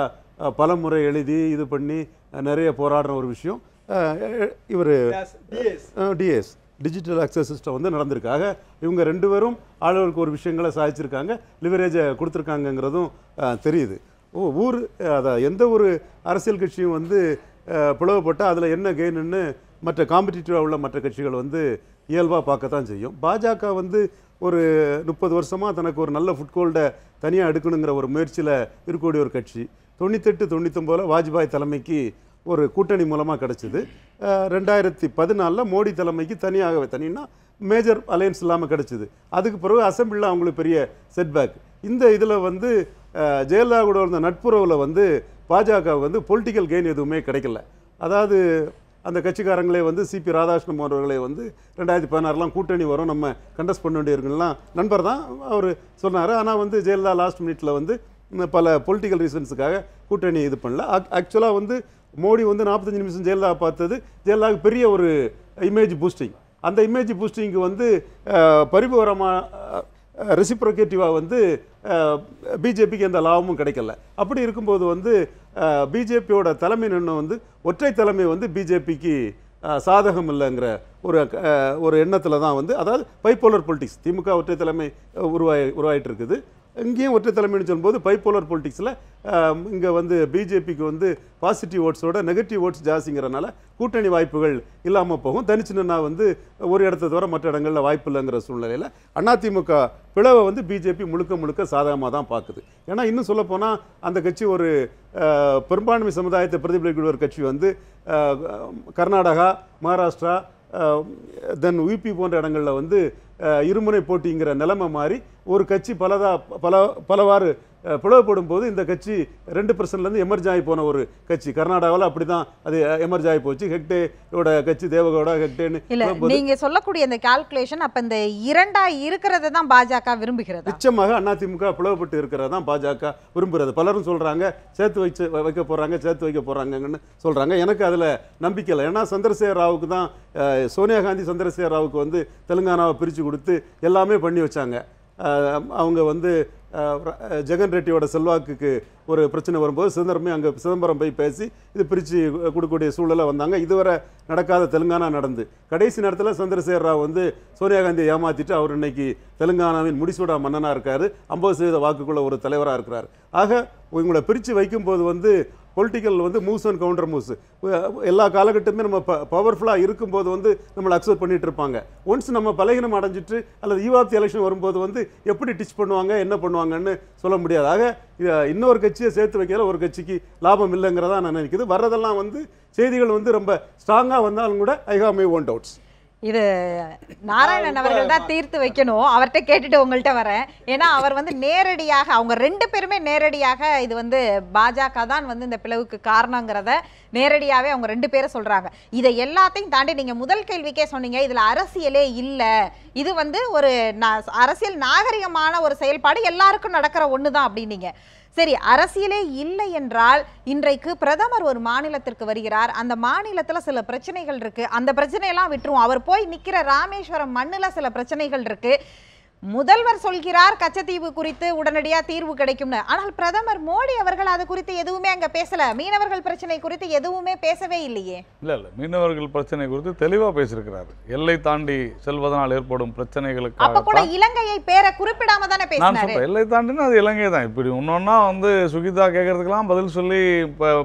பல முறை எழுதி இது பண்ணி நிறைய போராடுற ஒரு விஷயம் இவர் டிஎஸ் டிஜிட்டல் அக்சஸ் சிஸ்டம் நடந்திருக்காக. இவங்க 2 பேரும் ஆளுகளுக்கு ஒரு விஷயங்களை சாதிச்சிருக்காங்க, லிவரேஜை கொடுத்துருக்காங்கங்கிறதும் தெரியுது. எந்த ஒரு அரசியல் கட்சியும் பிளவுபட்டால் அதில் என்ன கெயின்னு மற்ற காம்படிட்டிவாக உள்ள மற்ற கட்சிகள் இயல்பாக பார்க்கத்தான் செய்யும். பாஜக ஒரு 30 வருஷமாக தனக்கு ஒரு நல்ல ஃபுட்கோல்டை தனியாக எடுக்கணுங்கிற ஒரு முயற்சியில் இருக்கக்கூடிய ஒரு கட்சி. 98, 99 வாஜ்பாய் தலைமைக்கு ஒரு கூட்டணி மூலமாக கிடச்சிது. 2014 மோடி தலைமைக்கு தனின்னா மேஜர் அலையன்ஸ் இல்லாமல் கிடச்சிது. அதுக்கு பிறகு அசம்பிளில் அவங்களுக்கு பெரிய செட்பேக். இந்த இதில் ஜெயலலிதா கூட இருந்த நட்புறவில் பாஜக பொலிட்டிக்கல் கெயின் எதுவுமே கிடைக்கல. அதாவது அந்த கட்சிக்காரங்களே சிபி ராதாகிருஷ்ணன் அவர்களே 2016 கூட்டணி வரும், நம்ம கண்டஸ்ட் பண்ண வேண்டியிருக்கலாம் நண்பர் தான் அவர் சொன்னார். ஆனால் ஜெயலலிதா லாஸ்ட் மினிட்ல பல பொலிட்டிக்கல் ரீசன்ஸுக்காக கூட்டணி இது பண்ணல. ஆக்சுவலாக மோடி வந்து 45 நிமிஷம் ஜெயலலிதா பார்த்தது ஜெயலலிதாவுக்கு பெரிய ஒரு இமேஜ் பூஸ்டிங். அந்த இமேஜ் பூஸ்டிங்கு வந்து பரிபூரமாக ரெசிப்ரோகேட்டிவாக வந்து பிஜேபிக்கு எந்த லாபமும் கிடைக்கல. அப்படி இருக்கும்போது வந்து பிஜேபியோட தலைமை நின்று வந்து ஒற்றை தலைமை வந்து பிஜேபிக்கு சாதகம் இல்லைங்கிற ஒரு எண்ணத்தில் தான் வந்து, அதாவது பைப்போலர் பொலிட்டிக்ஸ், திமுக ஒற்றை தலைமை உருவாயிட்டு இருக்குது. இங்கேயும் ஒற்றை தலைமைன்னு சொல்லும்போது பைப்போலர் பொலிட்டிக்ஸில் இங்கே வந்து பிஜேபிக்கு வந்து பாசிட்டிவ் ஓட்ஸோட நெகட்டிவ் ஓட்ஸ் ஜாஸ்திங்கிறனால கூட்டணி வாய்ப்புகள் இல்லாமல் போகும். தனிச்சு நின்னா வந்து ஒரு இடத்த தவிர மற்ற இடங்களில் வாய்ப்பு இல்லைங்கிற சூழ்நிலையில் அதிமுக பிளவை வந்து பிஜேபி முழுக்க சாதகமாக தான் பார்க்குது. ஏன்னா இன்னும் சொல்லப்போனால் அந்த கட்சி ஒரு பெரும்பான்மை சமுதாயத்தை பிரதிபலிக்கிற ஒரு கட்சி வந்து கர்நாடகா, மகாராஷ்டிரா, தென் யூபி போன்ற இடங்களில் வந்து இருமுனை போட்டிங்கிற நிலைமை மாறி ஒரு கட்சி பலவாறு பிளவுபடும் போது இந்த கட்சி 2%லேருந்து எமர்ஜ் ஆகி போன ஒரு கட்சி. கர்நாடகாவில் அப்படி தான் அது எமர்ஜ் ஆகி போச்சு. ஹெக்டேயோட கட்சி, தேவகவுடா, ஹெக்டேன்னு. இல்ல, நீங்க சொல்லக்கூடிய இந்த கால்குலேஷன் அப்ப இந்த இரண்டா இருக்கிறத தான் பாஜக விரும்புகிறது. நிச்சயமாக அதிமுக பிளவுபட்டு இருக்கிறத தான் பாஜக விரும்புகிறது. பலரும் சொல்றாங்க சேர்த்து வைக்க போறாங்கன்னு சொல்றாங்க. எனக்கு அதுல நம்பிக்கை இல்லை. ஏன்னா சந்திரசேகர் ராவுக்கு தான் சோனியா காந்தி சந்திரசேகர் ராவுக்கு வந்து தெலுங்கானாவை பிரித்து கொடுத்து எல்லாமே பண்ணி வச்சாங்க. அவங்க வந்து ஜெகன் ரெட்டியோட செல்வாக்குக்கு ஒரு பிரச்சனை வரும்போது சிதம்பரம் போய் பேசி இது பிரித்து கொடுக்கக்கூடிய சூழலை வந்தாங்க. இதுவரை நடக்காத தெலுங்கானா நடந்து கடைசி நேரத்தில் சந்திரசேகர் ராவ் வந்து சோனியா காந்தியை ஏமாற்றிட்டு அவர் இன்னைக்கு தெலுங்கானாவின் முடிசூடா மன்னனாக இருக்கார். 50% வாக்குக்குள்ள ஒரு தலைவராக இருக்கிறார். ஆக இவங்களை பிரித்து வைக்கும்போது வந்து பொலிட்டிக்கல் வந்து மூவ்ஸ் அண்ட் கவுண்டர் மூவ்ஸ் எல்லா காலகட்டமே நம்ம பவர்ஃபுல்லாக இருக்கும்போது வந்து நம்மளை அக்செப்ட் பண்ணிட்டு இருப்பாங்க. ஒன்ஸ் நம்ம பலகீனம் அடைஞ்சிட்டு அல்லது ஈவாப்தி எலெக்ஷன் வரும்போது வந்து எப்படி டிச் பண்ணுவாங்க, என்ன பண்ணுவாங்கன்னு சொல்ல முடியாது. ஆக இன்னொரு கட்சியை சேர்த்து வைக்கல ஒரு கட்சிக்கு லாபம் இல்லைங்கிறதா நான் நினைக்குது. வர்றதெல்லாம் வந்து செய்திகள் வந்து ரொம்ப ஸ்ட்ராங்காக வந்தாலும் கூட I have my own doubts. இது நாராயணன் அவர்கள் தான் தீர்த்து வைக்கணும். அவர்கிட்ட கேட்டுட்டு உங்கள்கிட்ட வரேன். ஏன்னா அவர் வந்து நேரடியாக, அவங்க 2 பேருமே நேரடியாக இது வந்து பாஜக தான் வந்து இந்த பிளவுக்கு காரணங்கிறத நேரடியாகவே அவங்க 2 பேரும் சொல்றாங்க. இதை எல்லாத்தையும் தாண்டி நீங்க முதல் கேள்விக்கே சொன்னீங்க இதுல அரசியலே இல்லை, இது வந்து ஒரு அரசியல் நாகரிகமான ஒரு செயல்பாடு, எல்லாருக்கும் நடக்கிற ஒண்ணுதான் அப்படின்னீங்க. சரி, அரசியலே இல்லை என்றால் இன்றைக்கு பிரதமர் ஒரு மாநிலத்திற்கு வருகிறார், அந்த மாநிலத்துல சில பிரச்சனைகள் இருக்கு, அந்த பிரச்சனையெல்லாம் விட்டுருவோம். அவர் போய் நிக்கிற ராமேஸ்வரம் மண்ணுல சில பிரச்சனைகள் இருக்கு. முதல்வர் சொல்கிறார் கச்சத்தீவு குறித்து உடனடியா தீர்வு கிடைக்கும்னு. ஆனால் பிரதமர் மோடி அவர்கள் அது குறித்து எதுவுமே அங்க பேசல. மீனவர்கள் பிரச்சனை குறித்து எதுவுமே பேசவே இல்லையே. இல்ல மீனவர்கள் பிரச்சனை குறித்து தெளிவா பேசியிருக்கிறார். எல்லை தாண்டி செல்வதனால் ஏற்படும் பிரச்சனைகளுக்கு அப்ப கூட இலங்கையை பேரை குறிப்பிடாம தானே பேசினாரு. எல்லை தாண்டினா அது இலங்கை தான். இப்படி ஒன்னொன்னா வந்து சுகிதா கேட்கறதுக்கெல்லாம் பதில் சொல்லி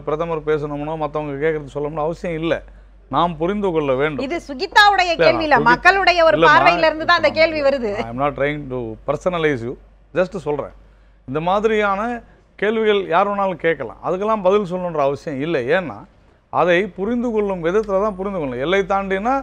பிரதமர் பேசணும்னோ மற்றவங்க கேட்கறது சொல்லணும்னு அவசியம் இல்லை. நாம் புரிந்து கொள்ள வேண்டும். இது சுகிதாவுடைய கேள்வி இல்ல, மக்களுடைய ஒரு பார்வையில இருந்து தான் அந்த கேள்வி வருது. I am not trying to personalize you, just சொல்றேன். இந்த மாதிரியான கேள்விகள் யார் வேணாலும் கேட்கலாம், அதுக்கெல்லாம் பதில் சொல்லணுன்ற அவசியம் இல்லை. ஏன்னா அதை புரிந்து கொள்ளும் விதத்தில் தான் புரிந்து கொள்ளணும். எல்லை தாண்டினா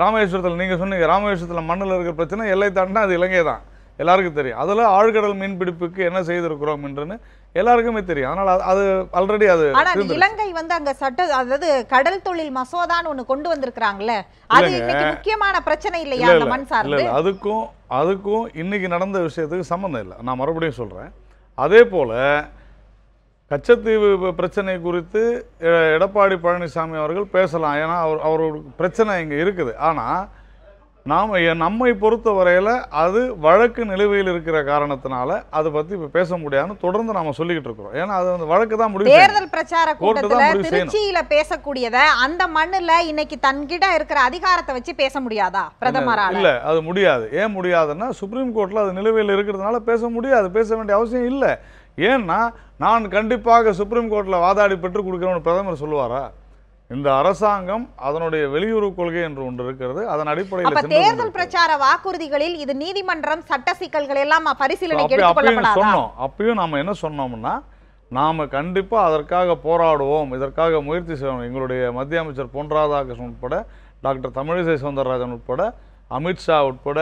ராமேஸ்வரத்தில் நீங்கள் சொன்னீங்க, ராமேஸ்வரத்தில் மண்ணில் இருக்கிற பிரச்சனை, எல்லை தாண்டினா அது இலங்கை தான், எல்லாருக்கும் தெரியும். அதில் ஆழ்கடல் மீன்பிடிப்புக்கு என்ன செய்திருக்கிறோம் என்றுன்னு எல்லாருக்குமே தெரியும். அதனால் அது ஆல்ரெடி அது. ஆனால் இலங்கை வந்து அங்கே அதாவது கடல் தொழில் மசோதான்னு ஒன்று கொண்டு வந்திருக்கிறாங்களே, அது இன்னைக்கு முக்கியமான பிரச்சனை இல்லையா அந்த மண் சார்ந்து? இல்லை, அதுக்கும் இன்னைக்கு நடந்த விஷயத்துக்கு சம்மந்தம் இல்லை. நான் மறுபடியும் சொல்கிறேன். அதே போல் கச்சத்தீவு பிரச்சனை குறித்து எடப்பாடி பழனிசாமி அவர்கள் பேசலாம். ஏன்னா அவரோட பிரச்சனை இங்கே இருக்குது. ஆனால் நம்மை பொறுத்த வரையில் அது வழக்கு நிலுவையில் இருக்கிற காரணத்தினால அதை பற்றி இப்போ பேச முடியாதுன்னு தொடர்ந்து நாம சொல்லிக்கிட்டு இருக்கிறோம். ஏன்னா அது வந்து வழக்கு தான் முடிவு. தேர்தல் பிரச்சார கூட்டத்தில் திருச்சியில பேசக்கூடியத அந்த மண்ணுல இன்னைக்கு தன்கிட்ட இருக்கிற அதிகாரத்தை வச்சு பேச முடியாதா பிரதமரால? இல்ல, அது முடியாது. ஏன் முடியாதுன்னா சுப்ரீம் கோர்ட்ல அது நிலுவையில் இருக்கிறதுனால பேச முடியாது, பேச வேண்டிய அவசியம் இல்லை. ஏன்னா நான் கண்டிப்பாக சுப்ரீம் கோர்ட்ல வாதாடி பெற்றுக் கொடுக்கிறேன்னு பிரதமர் சொல்லுவாரா? இந்த அரசாங்கம் அதனுடைய வெளியுறவு கொள்கை என்று ஒன்று இருக்கிறது. அதன் அடிப்படையில் தேர்தல் பிரச்சார வாக்குறுதிகளில் இது நீதிமன்றம் சட்ட சிக்கல்கள் எல்லாம் பரிசீலனைக்கு எடுத்துக்கொள்ளப்படாதா? அப்பயும் நாம என்ன சொன்னோம்னா, நாம கண்டிப்பா அதற்காக போராடுவோம், இதற்காக முயற்சி செய்வோம். எங்களுடைய மத்திய அமைச்சர் பொன் ராதாகிருஷ்ணன் உட்பட, டாக்டர் தமிழிசை சவுந்தரராஜன் உட்பட, அமித்ஷா உட்பட,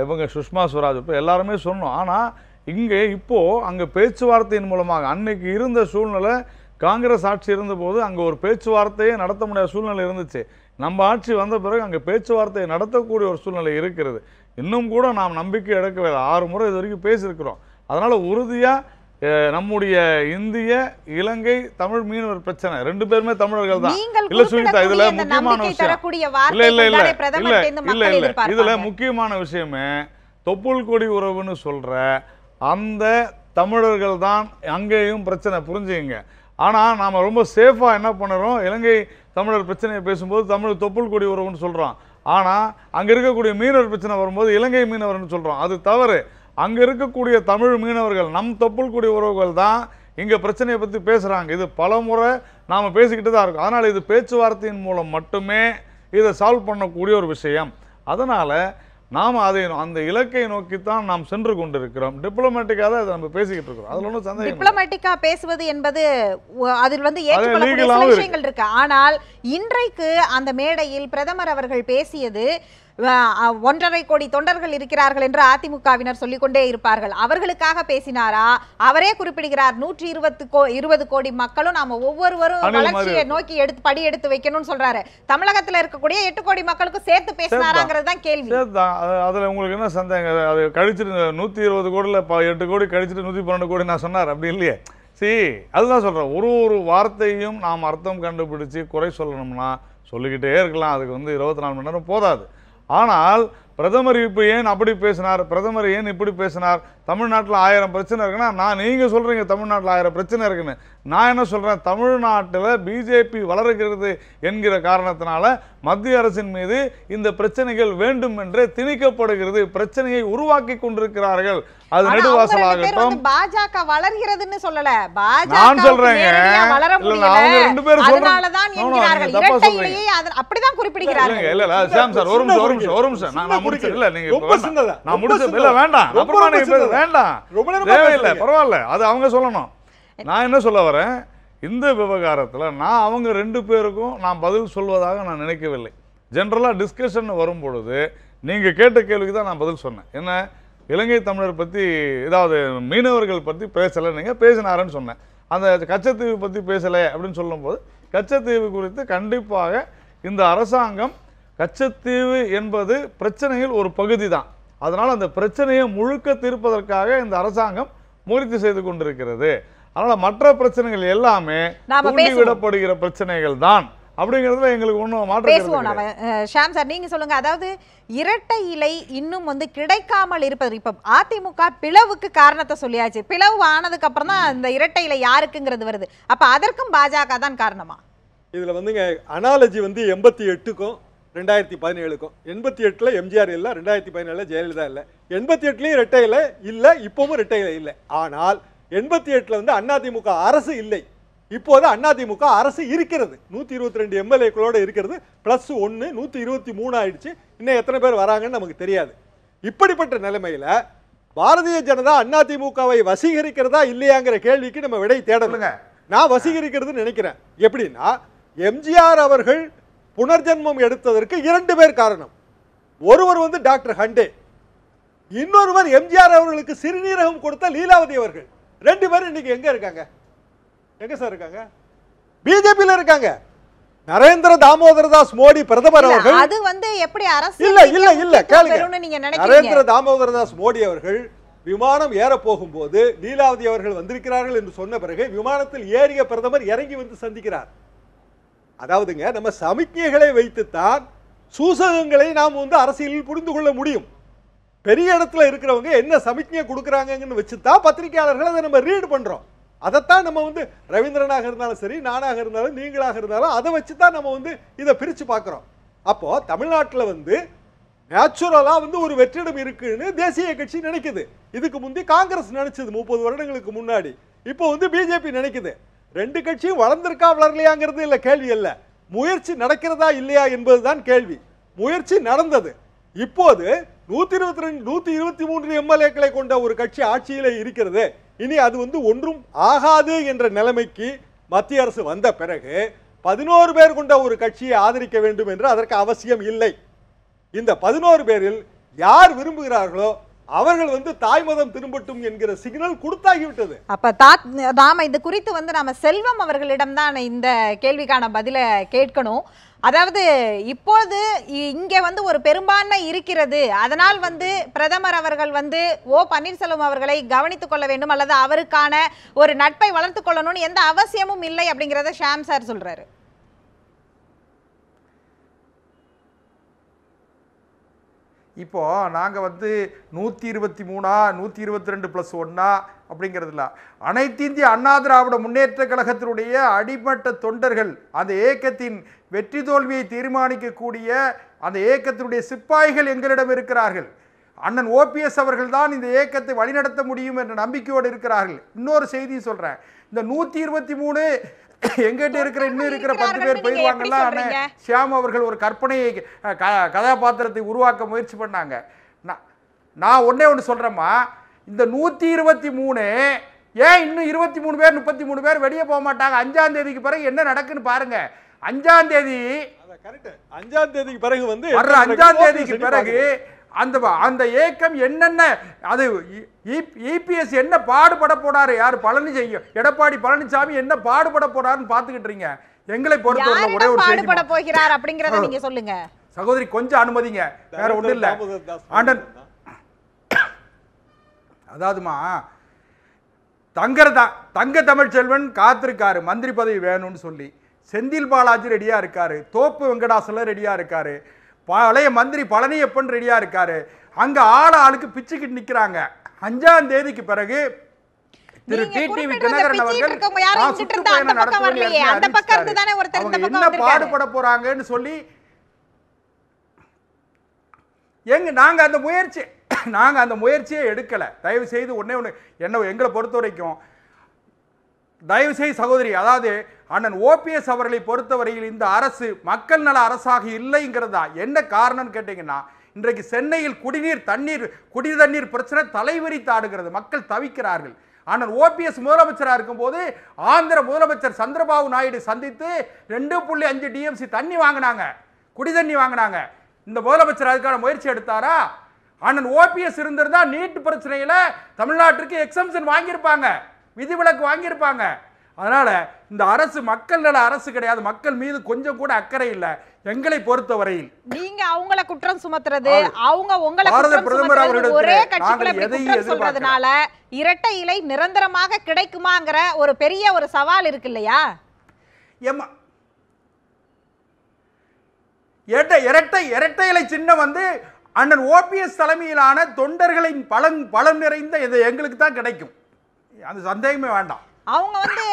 இவங்க சுஷ்மா ஸ்வராஜ் உட்பட எல்லாருமே சொன்னோம். ஆனா இங்கே இப்போ அங்க பேச்சுவார்த்தையின் மூலமாக அன்னைக்கு இருந்த சூழ்நிலை, காங்கிரஸ் ஆட்சி இருந்தபோது அங்கே ஒரு பேச்சுவார்த்தையே நடத்த முடியாத சூழ்நிலை இருந்துச்சு. நம்ம ஆட்சி வந்த பிறகு அங்கே பேச்சுவார்த்தையை நடத்தக்கூடிய ஒரு சூழ்நிலை இருக்கிறது. இன்னும் கூட நாம் நம்பிக்கை இழக்கவே இல்லை. 6 முறை இது வரைக்கும் பேசியிருக்கிறோம். அதனால் உறுதியாக நம்முடைய இந்திய இலங்கை தமிழ் மீனவர் பிரச்சனை 2 பேருமே தமிழர்கள் தான். நீங்கள் இல்ல சுனிதா, இதுல குறிப்பிடக்கூடிய முக்கியமான நம்பிக்கை விஷயம் தரக்கூடிய இல்ல வார்த்தைகள் இல்ல இல்ல தானே இல்ல பிரதமர் இல்ல மக்கள் இல்ல எதிர்பார்ப்பாங்க. இதுல முக்கியமான விஷயமே தொப்புள் கொடி உறவுன்னு சொல்ற அந்த தமிழர்கள் தான் அங்கேயும் பிரச்சனை, புரிஞ்சுங்க. ஆனா நாம ரொம்ப சேஃபா என்ன பண்ணுறோம், இலங்கை தமிழர் பிரச்சனையை பேசும்போது தமிழ் தொப்புள் கொடி உறவுன்னு சொல்றோம். ஆனா அங்க இருக்கக்கூடிய மீனவர் பிரச்சனை வரும்போது இலங்கை மீனவர்னு சொல்றோம். அது தவறு. அங்க இருக்கக்கூடிய தமிழ் மீனவர்கள், நம் தொப்புள் கொடி உறவுகள் தான் இங்க பிரச்சனையை பத்தி பேசுறாங்க. இது பலமுறை நாம பேசிக்கிட்டு தான் இருக்கோம். அதனால இது பேச்சுவார்த்தையின் மூலம் மட்டுமே இதை சால்வ் பண்ணக்கூடிய ஒரு விஷயம். அதனால நாம் அதை அந்த இலக்கை நோக்கித்தான் நாம் சென்று கொண்டிருக்கிறோம். டிப்ளமேட்டிக்காக தான் இதை நம்ம பேசிக்கிட்டு இருக்கிறோம். அதுல ஒன்றும் சந்தேகம் இல்லை. டிப்ளமேட்டிக்கா பேசுவது என்பது அதில் வந்து ஏற்றுக்கொள்ளக்கூடிய legal சில ஆவும் விஷயங்கள் இருக்கு. ஆனால் இன்றைக்கு அந்த மேடையில் பிரதமர் அவர்கள் பேசியது 1.5 கோடி தொண்டர்கள் இருக்கிறார்கள் என்று அதிமுகவினர் சொல்லிக்கொண்டே இருப்பார்கள். அவர்களுக்காக பேசினாரா? அவரே குறிப்பிடுகிறார் 120 கோடி மக்களும் நாம ஒவ்வொருவரும் வளர்ச்சியை நோக்கி படி எடுத்து வைக்கணும்னு சொல்றாரு. தமிழகத்துல இருக்கக்கூடிய 8 கோடி மக்களுக்கு சேர்த்து பேசினாராங்கிறது தான் கேள்வி. அதுல உங்களுக்கு என்ன சந்தேகம்? அது கழிச்சிட்டு 120 கோடியில் 8 கோடி கழிச்சிட்டு 112 கோடி நான் சொன்னார், அப்படி இல்லையே. அதுதான் சொல்றேன். ஒரு வார்த்தையும் நாம் அர்த்தம் கண்டுபிடிச்சு குறை சொல்லணும்னா சொல்லிக்கிட்டே இருக்கலாம். அதுக்கு 24 மணி நேரம் போதாது. ஆனால் பிரதமர் இப்போ ஏன் அப்படி பேசினார், பிரதமர் ஏன் இப்படி பேசினார், தமிழ்நாட்டில் 1000 பிரச்சனை இருக்குன்னா நீங்க சொல்றீங்க தமிழ்நாட்டில் 1000 பிரச்சனை இருக்குன்னு. நான் என்ன சொல்றேன், தமிழ்நாட்டில் பிஜேபி வளர்கிறது என்கிற காரணத்தினால மத்திய அரசின் மீது இந்த பிரச்சனைகள் வேண்டும் என்று திணிக்கப்படுகிறது. பிரச்சனையை உருவாக்கி கொண்டிருக்கிறார்கள். அது நெடுவாசலாகட்டும். பாஜக வளர்கிறதுன்னு சொல்லல, நான் சொல்றேங்க. வளர முடியல, அவங்க 2 பேரும் அதனாலதான் என்கிறார்கள். இரட்டையிலேயே அப்படிதான் குறிப்பிடுகிறார்கள். இல்ல இல்ல சாம் சார், ஒரு நிமிஷம் நான் முடிச்சேன். இல்ல நீங்க நான் முடிச்சேன். இல்ல வேண்டாம், அப்புறமா நீங்க பேச வேண்டாம், தேவையில்லை, பரவாயில்ல, அது அவங்க சொல்லணும். நான் என்ன சொல்ல வரேன், இந்த விவகாரத்துல நான் அவங்க 2 பேருக்கும் நான் பதில் சொல்வதாக நான் நினைக்கவில்லை. ஜெனரலா டிஸ்கஷன் வரும் பொழுது நீங்க கேட்ட கேள்விக்கு தான் நான் பதில் சொன்னேன். என்ன, இலங்கை தமிழர் பத்தி ஏதாவது மீனவர்கள் பத்தி பேசல, நீங்க பேசினாருன்னு சொன்னேன். அந்த கச்சத்தீவு பத்தி பேசல அப்படின்னு சொல்லும்போது கச்சத்தீவு குறித்து கண்டிப்பாக இந்த அரசாங்கம், கச்சத்தீவு என்பது பிரச்சனையில் ஒரு பகுதி தான். அதனால் அந்த பிரச்சனையை முழுக்க தீர்ப்பதற்காக இந்த அரசாங்கம் முயற்சி செய்து கொண்டிருக்கிறது. அதனால மற்ற பிரச்சனைகள் எல்லாமே தூண்டிவிடப்படுகிற பிரச்சனைகள் தான். அப்படிங்கிறதுல எங்களுக்கு ஒன்றும் மாற்றம். ஷாம் சார், நீங்க சொல்லுங்க. அதாவது இரட்டை இலை இன்னும் கிடைக்காமல் இருப்பது, இப்ப அதிமுக பிளவுக்கு காரணத்தை சொல்லியாச்சு. பிளவு ஆனதுக்கு அப்புறம் தான் இந்த இரட்டை இலை யாருக்குங்கிறது வருது. அப்ப அதற்கும் பாஜக தான் காரணமா? இதுல அனாலஜி 88க்கும் 2017க்கும் 88ல எம்ஜிஆர் இல்ல, 2017ல ஜெயலலிதா இல்ல, 88லயும் இரட்டை இலை இல்ல, இப்பவும் இரட்டை இலை இல்லை. ஆனால் 88ல அதிமுக அரசு இல்லை. இப்போது அதிமுக அரசு இருக்கிறது. 122 எம்எல்ஏக்களோட இருக்கிறது. +1 123 ஆயிடுச்சு. இன்னும் எத்தனை பேர் வராங்கன்னு நமக்கு தெரியாது. இப்படிப்பட்ட நிலைமையில பாரதிய ஜனதா அதிமுகவை வசீகரிக்கிறதா இல்லையாங்கிற கேள்விக்கு நம்ம விடை தேடலுங்க. நான் வசீகரிக்கிறது நினைக்கிறேன். எப்படின்னா, எம்ஜிஆர் அவர்கள் புனர்ஜென்மம் எடுத்ததற்கு 2 பேர் காரணம். ஒருவர் டாக்டர் ஹண்டே, இன்னொருவர் எம்ஜிஆர் அவர்களுக்கு சிறுநீரகம் கொடுத்த லீலாவதி அவர்கள். 2 பேரும் இன்னைக்கு எங்க இருக்காங்க? எங்க சார் இருக்காங்க? பிஜேபியில இருக்காங்க. நரேந்திர தாமோதர தாஸ் மோடி பிரதமர் அவர்கள் அது எப்படி அரசியல் இல்ல இல்ல இல்ல கேளுங்க. நீங்க நினைக்கிறீங்க, நரேந்திர தாமோதர தாஸ் மோடி அவர்கள் விமானம் ஏற போகும்போது லீலாவதி அவர்கள் வந்திருக்கிறார்கள் என்று சொன்ன பிறகு விமானத்தில் ஏறிய பிரதமர் இறங்கி சந்திக்கிறார். அதாவதுங்க, நம்ம சமிக்ஞைகளை வைத்துத்தான் சூசகங்களை நாம் அரசியலில் புரிந்து கொள்ள முடியும். பெரிய இடத்துல இருக்கிறவங்க என்ன சமிக்ஞை கொடுக்குறாங்கன்னு வச்சுதான் பத்திரிகையாளர்கள் அதை நம்ம ரீட் பண்றோம். அதைத்தான் நம்ம ரவீந்திரனாக இருந்தாலும் சரி, நானாக இருந்தாலும், நீங்களாக இருந்தாலும் அதை வச்சுதான் நம்ம இதை பிரிச்சு பார்க்கிறோம். அப்போ தமிழ்நாட்டில் நேச்சுரலா ஒரு வெற்றிடம் இருக்குன்னு தேசிய கட்சி நினைக்குது. இதுக்கு முந்தி காங்கிரஸ் நினைச்சது 30 வருடங்களுக்கு முன்னாடி. இப்போ பிஜேபி நினைக்குது. 2 கட்சியும் வளர்ந்திருக்கா வளரலையாங்கிறது இல்ல கேள்வி அல்ல, முயற்சி நடக்கிறதா இல்லையா என்பதுதான் கேள்வி. முயற்சி நடந்தது. இப்போது 122 123 எம்எல்ஏக்களை கொண்ட ஒரு கட்சி ஆட்சியிலே இருக்கிறது. இனி அது ஒன்றும் ஆகாது என்ற நிலைமைக்கு மத்திய அரசு வந்த பிறகு 11 பேர் கொண்ட ஒரு கட்சியை ஆதரிக்க வேண்டும் என்று அதற்கு அவசியம் இல்லை. இந்த 11 பேரில் யார் விரும்புகிறார்களோ அவர்கள் தாய்மதம் திரும்பட்டும் என்கிற சிக்னல் கொடுத்தாகிவிட்டது. அப்ப நாம இது குறித்து நாம செல்வம் அவர்களிடம் தான் இந்த கேள்விக்கான பதில கேட்கணும். அதாவது இப்போது இங்கே வந்து ஒரு பெரும்பான்மை இருக்கிறது, அதனால் வந்து பிரதமர் அவர்கள் வந்து ஓ பன்னீர்செல்வம் அவர்களை கவனித்துக் கொள்ள வேண்டும் அல்லது அவருக்கான ஒரு நட்பை வளர்த்துக் கொள்ளணும்னு எந்த அவசியமும் இல்லை அப்படிங்கிறத ஷாம் சார் சொல்றாரு. இப்போ நாங்கள் வந்து 123 122+1 அப்படிங்கிறதுல அனைத்து இந்திய அண்ணா திராவிட முன்னேற்ற கழகத்தினுடைய அடிமட்ட தொண்டர்கள் அந்த இயக்கத்தின் வெற்றி தோல்வியை தீர்மானிக்கக்கூடிய அந்த இயக்கத்தினுடைய சிப்பாய்கள் எங்களிடம் இருக்கிறார்கள். அண்ணன் ஓபிஎஸ் அவர்கள் தான் இந்த இயக்கத்தை வழிநடத்த முடியும் என்ற நம்பிக்கையோடு இருக்கிறார்கள். இன்னொரு செய்தி சொல்றேன், இந்த 123 எங்கிட்ட இருக்கிற இன்னும் இருக்கிற 10 பேர் போயிருவாங்கன்னா ஷியாம் அவர்கள் ஒரு கற்பனையை கதாபாத்திரத்தை உருவாக்க முயற்சி பண்ணாங்க. நான் ஒண்ணு சொல்றேம்மா, இந்த 123 ஏன் இன்னும் 23 பேர் 33 பேர் வெளியே போக மாட்டாங்க? 5ஆம் தேதிக்கு பிறகு என்ன நடக்குன்னு பாருங்க. 5ஆம் தேதி 5ஆம் தேதிக்கு பிறகு வந்து 5ஆம் தேதிக்கு பிறகு அந்த ஏக்கம் என்னென்ன அது இபிஎஸ் என்ன பாடுபட போறாரு, யார் எடப்பாடி பழனிசாமி என்ன பாடுபட போறாருன்னு பாத்துக்கிட்டீங்க. எங்களை பொறுத்தவரை ஒரே ஒரு பாடுபட போகிறார் அப்படிங்கறத நீங்க சொல்லுங்க சகோதரி, கொஞ்சம் அனுமதிங்க, வேற ஒண்ணும் இல்ல. ஆண்டன் அதாவதுமா தங்க தமிழ்ச்செல்வன் காத்திருக்காரு மந்திரி பதவி வேணும்னு சொல்லி, செந்தில் பாலாஜி ரெடியா இருக்காரு, தோப்பு வெங்கடாசலம் ரெடியா இருக்காரு, பழைய மந்திரி பழனியப்பன் ரெடியா இருக்காரு. அங்க ஆளுக்கு பிச்சுக்கிட்டு நிக்கிறாங்க. 5ஆம் தேதிக்கு பிறகு திரு டிடிவி தினகரன் அவர்கள் என்ன பாடுபட போறாங்கன்னு சொல்லி நாங்க அந்த முயற்சியை எடுக்கல. தயவு செய்து எங்களை பொறுத்த வரைக்கும் தயவு செய்து சகோதரி, அதாவது அண்ணன் ஓபிஎஸ் அவர்களை பொறுத்தவரையில் இந்த அரசு மக்கள் நல அரசாக இல்லைங்கிறதா. என்ன காரணம் கேட்டீங்கன்னா, இன்றைக்கு சென்னையில் குடி தண்ணீர் பிரச்சனை தலைவிரித்தாடுகிறது, மக்கள் தவிக்கிறார்கள். அண்ணன் ஓபிஎஸ் முதலமைச்சராக இருக்கும்போது ஆந்திர முதலமைச்சர் சந்திரபாபு நாயுடு சந்தித்து 2.5 டிஎம்சி தண்ணி வாங்கினாங்க, குடி தண்ணி வாங்கினாங்க. இந்த முதலமைச்சர் அதுக்கான முயற்சி எடுத்தாரா? அண்ணன் ஓபிஎஸ் இருந்திருந்தா நீட் பிரச்சனையில தமிழ்நாட்டிற்கு எக்ஸம்ஷன் வாங்கியிருப்பாங்க, விதிவிலக்கு வாங்கியிருப்பாங்க. அதனால இந்த அரசு மக்கள் நல அரசு கிடையாது, மக்கள் மீது கொஞ்சம் கூட அக்கறை இல்லை. எங்களை பொறுத்தவரையில் நீங்க அவங்கள குற்றம் சுமத்துறது, அவங்க உங்களை ஒரே கட்சிக்குள்ள குற்றம் சொல்றதுனால இரட்டை இலை நிரந்தரமாக கிடைக்குமாங்கிற ஒரு பெரிய ஒரு சவால் இருக்கு இல்லையா? இரட்டை இலை சின்னம் வந்து அண்ணன் ஓபிஎஸ் தலைமையிலான தொண்டர்களின் பலம் நிறைந்த இது எங்களுக்கு தான் கிடைக்கும், அந்த சந்தேகமே வேண்டாம். அவங்க வந்து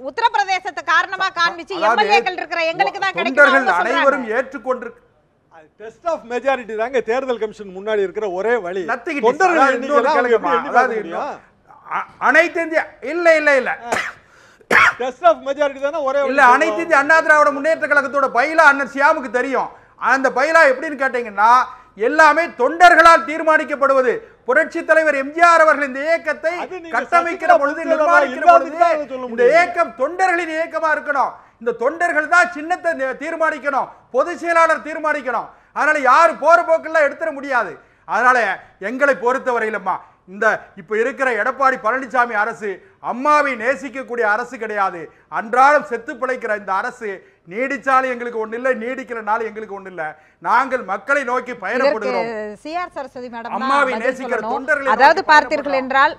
உத்தரப்பிரதேசத்தை காரணமா காண்பிச்சு எம்எல்ஏக்கள் இருக்கிற எங்களுக்கு தான் கிடைக்கும் அனைவரும் ஏற்றுக்கொண்டு டெஸ்ட் ஆஃப் மெஜாரிட்டி தாங்க தேர்தல் கமிஷன் முன்னாடி இருக்கிற ஒரே வழி. அனைத்து இந்திய இல்ல டெஸ்ட் ஆஃப் மெஜாரிட்டி தானே ஒரே இல்ல. அனைத்து இந்திய அண்ணா திராவிட முன்னேற்ற கழகத்தோட பைலா அண்ணன் ஷியாமுக்கு தெரியும். அந்த பைலா எப்படின்னு கேட்டீங்கன்னா, எல்லாமே தொண்டர்களால் தீர்மானிக்கப்படுவது. புரட்சி தலைவர் எம்ஜிஆர் அவர்கள் இந்த இயக்கத்தை கட்டமைக்கிற பொழுது, நிர்மாணிக்கிற பொழுது இந்த இயக்கம் தொண்டர்களின் இயக்கமா இருக்கணும். இந்த தொண்டர்கள் தான் சின்னத்தை தீர்மானிக்கணும், பொதுச் செயலாளர் தீர்மானிக்கணும். அதனால யாரு போற போக்கெல்லாம் எடுத்துட முடியாது. அதனால எங்களை பொறுத்தவரையிலம்மா இந்த இப்ப இருக்கிற எடப்பாடி பழனிசாமி அரசு அம்மாவை நேசிக்கக்கூடிய அரசு கிடையாது. அன்றாடம் செத்து பிழைக்கிற இந்த அரசு நீடிச்சாலும் எங்களுக்கு ஒண்ணு இல்ல, நீடிக்கிறனால எங்களுக்கு ஒண்ணு இல்ல. நாங்கள் மக்களை நோக்கி பயணப்படுகிறோம். சிஆர் சரஸ்வதி மேடம் அம்மாவை நேசிக்கிற தொண்டர்களை, அதாவது பார்த்தீர்கள் என்றால்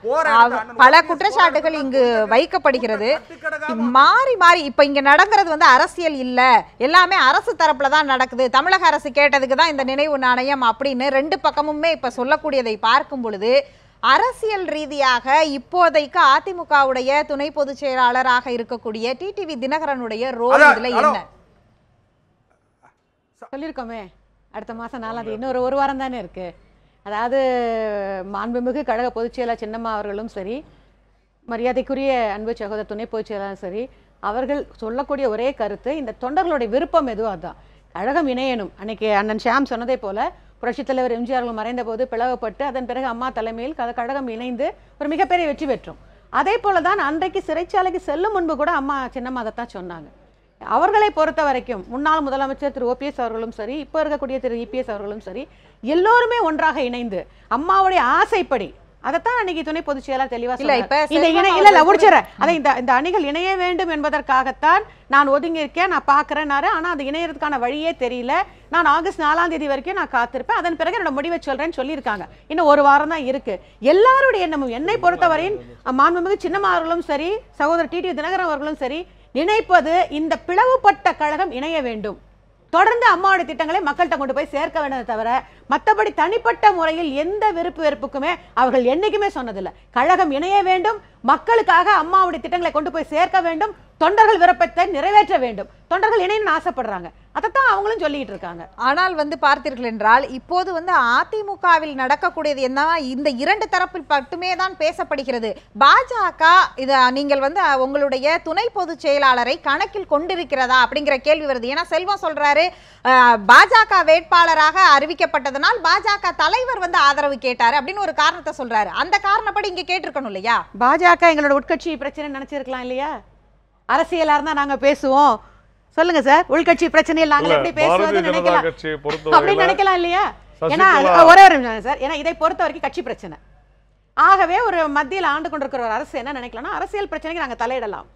பல குற்றச்சாட்டுகள் இங்கு வைக்கப்படுகிறது. மாறி மாறி இப்ப இங்க நடக்கிறது வந்து அரசியல் இல்ல, எல்லாமே அரசு தரப்புல தான் நடக்குது. தமிழக அரசு கேட்டதுக்கு தான் இந்த நினைவு நாணயம் அப்படின்னு ரெண்டு பக்கமுமே இப்ப சொல்லக்கூடியதை பார்க்கும் பொழுது, அரசியல் ரீதியாக இப்போதைக்கு அதிமுகவுடைய துணை பொதுச் செயலாளராக இருக்கக்கூடிய டிடிவி தினகரனுடைய ரோல் இதுல என்ன? சொல்லியிருக்கோமே, அடுத்த மாதம் 4ஆம் தேதி, இன்னொரு ஒரு வாரம் தானே இருக்கு. அதாவது மாண்புமிகு கழக பொதுச் செயலாளர் சின்னம்மா அவர்களும் சரி, மரியாதைக்குரிய அன்பு சகோதரர் துணை பொதுச் செயலாளரும் சரி, அவர்கள் சொல்லக்கூடிய ஒரே கருத்து, இந்த தொண்டர்களுடைய விருப்பம் எதுவும் அதுதான், கழகம் இணையணும். அன்னைக்கு அண்ணன் ஷியாம் சொன்னதை போல புரட்சித் தலைவர் எம்ஜிஆர் அவர்கள் மறைந்த போது பிளவுபட்டு அதன் பிறகு அம்மா தலைமையில் கழகம் இணைந்து ஒரு மிகப்பெரிய வெற்றி பெற்றோம். அதே போல தான் அன்றைக்கு சிறைச்சாலைக்கு செல்லும் முன்பு கூட அம்மா சின்னம்மா அதைத்தான் சொன்னாங்க. அவர்களை பொறுத்த வரைக்கும் முன்னாள் முதலமைச்சர் திரு ஓபிஎஸ் அவர்களும் சரி, இப்போ இருக்கக்கூடிய திரு இபிஎஸ் அவர்களும் சரி, எல்லோருமே ஒன்றாக இணைந்து அம்மாவுடைய ஆசைப்படி அதைத்தான் அன்னைக்கு துணை பொதுச் செயலாளர் தெளிவா இல்ல, சொன்னார். இப்ப இந்த செல்வம் இல்ல அவர்கள் முடிச்சிடறேன். அதை இந்த அணிகள் இணைய வேண்டும் என்பதற்காகத்தான் நான் ஒதுங்கி இருக்கேன், நான் பாக்குறேன்னாரு. ஆனா அது இணையறதுக்கான வழியே தெரியல. நான் ஆகஸ்ட் 4ஆம் தேதி வரைக்கும் நான் காத்திருப்பேன், அதன் பிறகு என்னோட முடிவை சொல்றேன்னு சொல்லியிருக்காங்க. இன்னும் ஒரு வாரம் தான் இருக்கு. எல்லாருடைய எண்ணமும் என்னை பொறுத்தவரையின் மாண்புமிகு சின்னம்மா அவர்களும் சரி, சகோதரர் டிடி தினகரன் அவர்களும் சரி, நினைப்பது இந்த பிளவுபட்ட கழகம் இணைய வேண்டும், தொடர்ந்து அம்மாவுடைய திட்டங்களை மக்கள்கிட்ட கொண்டு போய் சேர்க்க வேண்டதை தவிர மற்றபடி தனிப்பட்ட முறையில் எந்த விருப்பு வெறுப்புக்குமே அவர்கள் என்னைக்குமே சொன்னதில்லை. கழகம் இணைய வேண்டும், மக்களுக்காக அம்மாவுடைய திட்டங்களை கொண்டு போய் சேர்க்க வேண்டும், தொண்டர்கள் விருப்பத்தை நிறைவேற்ற வேண்டும், தொண்டர்கள் இணையன்னு ஆசைப்படுறாங்க. அதைத்தான் அவங்களும் சொல்லிட்டு இருக்காங்க. ஆனால் பார்த்தீர்கள் என்றால் இப்போது அதிமுகவில் நடக்கக்கூடியது என்ன, இந்த இரண்டு தரப்பில் மட்டுமே தான் பேசப்படுகிறது. பாஜக இத நீங்கள் உங்களுடைய துணை பொதுச் செயலாளரை கணக்கில் கொண்டிருக்கிறதா அப்படிங்கிற கேள்வி வருது. ஏன்னா செல்வம் சொல்றாரு, பாஜக வேட்பாளராக அறிவிக்கப்பட்டதனால் பாஜக தலைவர் ஆதரவு கேட்டாரு அப்படின்னு ஒரு காரணத்தை சொல்றாரு. அந்த காரணப்படி இங்க கேட்டிருக்கணும் இல்லையா? பாஜக எங்களோட உட்கட்சி பிரச்சனை நினைச்சிருக்கலாம் இல்லையா? அரசியலா இருந்தா நாங்க பேசுவோம். சொல்லுங்க சார், உள்கட்சி பிரச்சனையில் நாங்கள் எப்படி பேசுவது நினைக்கலாம் அப்படின்னு நினைக்கலாம் இல்லையா? ஏன்னா ஒரே ஒரு நிமிஷம் சார், ஏன்னா இதை பொறுத்த வரைக்கும் கட்சி பிரச்சனை. ஆகவே ஒரு மத்தியில் ஆண்டு கொண்டிருக்கிற ஒரு அரசு என்ன நினைக்கலாம்னா, அரசியல் பிரச்சனைக்கு நாங்க தலையிடலாம்,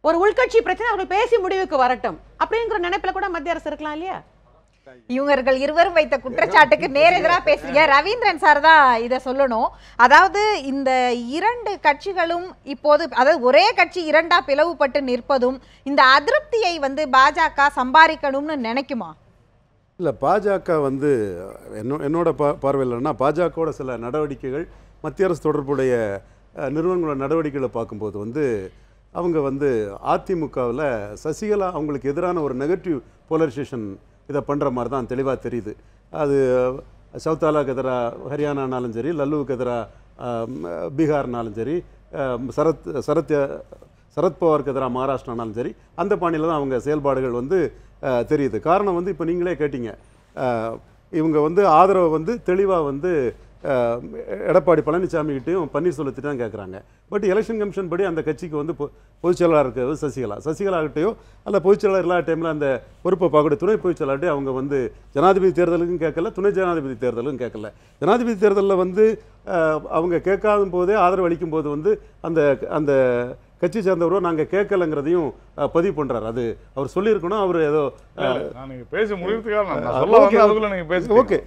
ஒரு உள்கட்சி பிரச்சனை அவர்கள் பேசி முடிவுக்கு வரட்டும் அப்படிங்கிற நினைப்புல கூட மத்திய அரசு இருக்கலாம் இல்லையா? இவர்கள் இருவரும் வைத்த குற்றச்சாட்டுக்கு நேரெதிராக பேசுறீங்க. ரவீந்திரன் சார் தான் இதை சொல்லணும். அதாவது இந்த இரண்டு கட்சிகளும் இப்போது, அதாவது ஒரே கட்சி இரண்டா பிளவுபட்டு நிற்பதும் இந்த அதிருப்தியை பாஜக சம்பாதிக்கணும்னு நினைக்குமா? இல்லை, பாஜக என்னோட பார்வையில்னா பாஜகவோட சில நடவடிக்கைகள், மத்திய அரசு தொடர்புடைய நிறுவனங்களோட நடவடிக்கைகளை பார்க்கும்போது அவங்க அதிமுகவில் சசிகலா அவங்களுக்கு எதிரான ஒரு நெகட்டிவ் போலரைசேஷன் இதை பண்ணுற மாதிரி தான் தெளிவாக தெரியுது. அது சவுத்தாலாவுக்கு எதிராக ஹரியானானாலும் சரி, லல்லுவுக்கு எதிராக பீகார்னாலும் சரி, சரத்பவாருக்கு எதிராக மகாராஷ்டிரானாலும் சரி, அந்த பாணியில் தான் அவங்க செயல்பாடுகள் தெரியுது. காரணம் இப்போ நீங்களே கேட்டீங்க, இவங்க ஆதரவை தெளிவாக எடப்பாடி பழனிசாமிகிட்டையும் பன்னீர்செல்வத்திட்ட தான் கேட்குறாங்க. பட் எலெக்ஷன் கமிஷன் படி அந்த கட்சிக்கு பொதுச் செயலாளர் இருக்கிறது சசிகலாகிட்டையோ அல்ல பொதுச் செயலாளர் இல்லாத டைமில் அந்த பொறுப்பை பார்க்கக்கூடிய துணை பொதுச் செயலாளர்கிட்ட அவங்க ஜனாதிபதி தேர்தலுக்கும் கேட்கல, துணை ஜனாதிபதி தேர்தலுக்கும் கேட்கல. ஜனாதிபதி தேர்தலில் அவங்க கேட்காத போதே ஆதரவு அளிக்கும் போது அந்த அந்த கட்சி சேர்ந்தவரோ நாங்கள் கேட்கலங்கிறதையும் பதிவு பண்றாரு. அது அவர் சொல்லியிருக்கணும். அவர் ஏதோ நீங்க பேசி முடிவுக்காக ஓகே,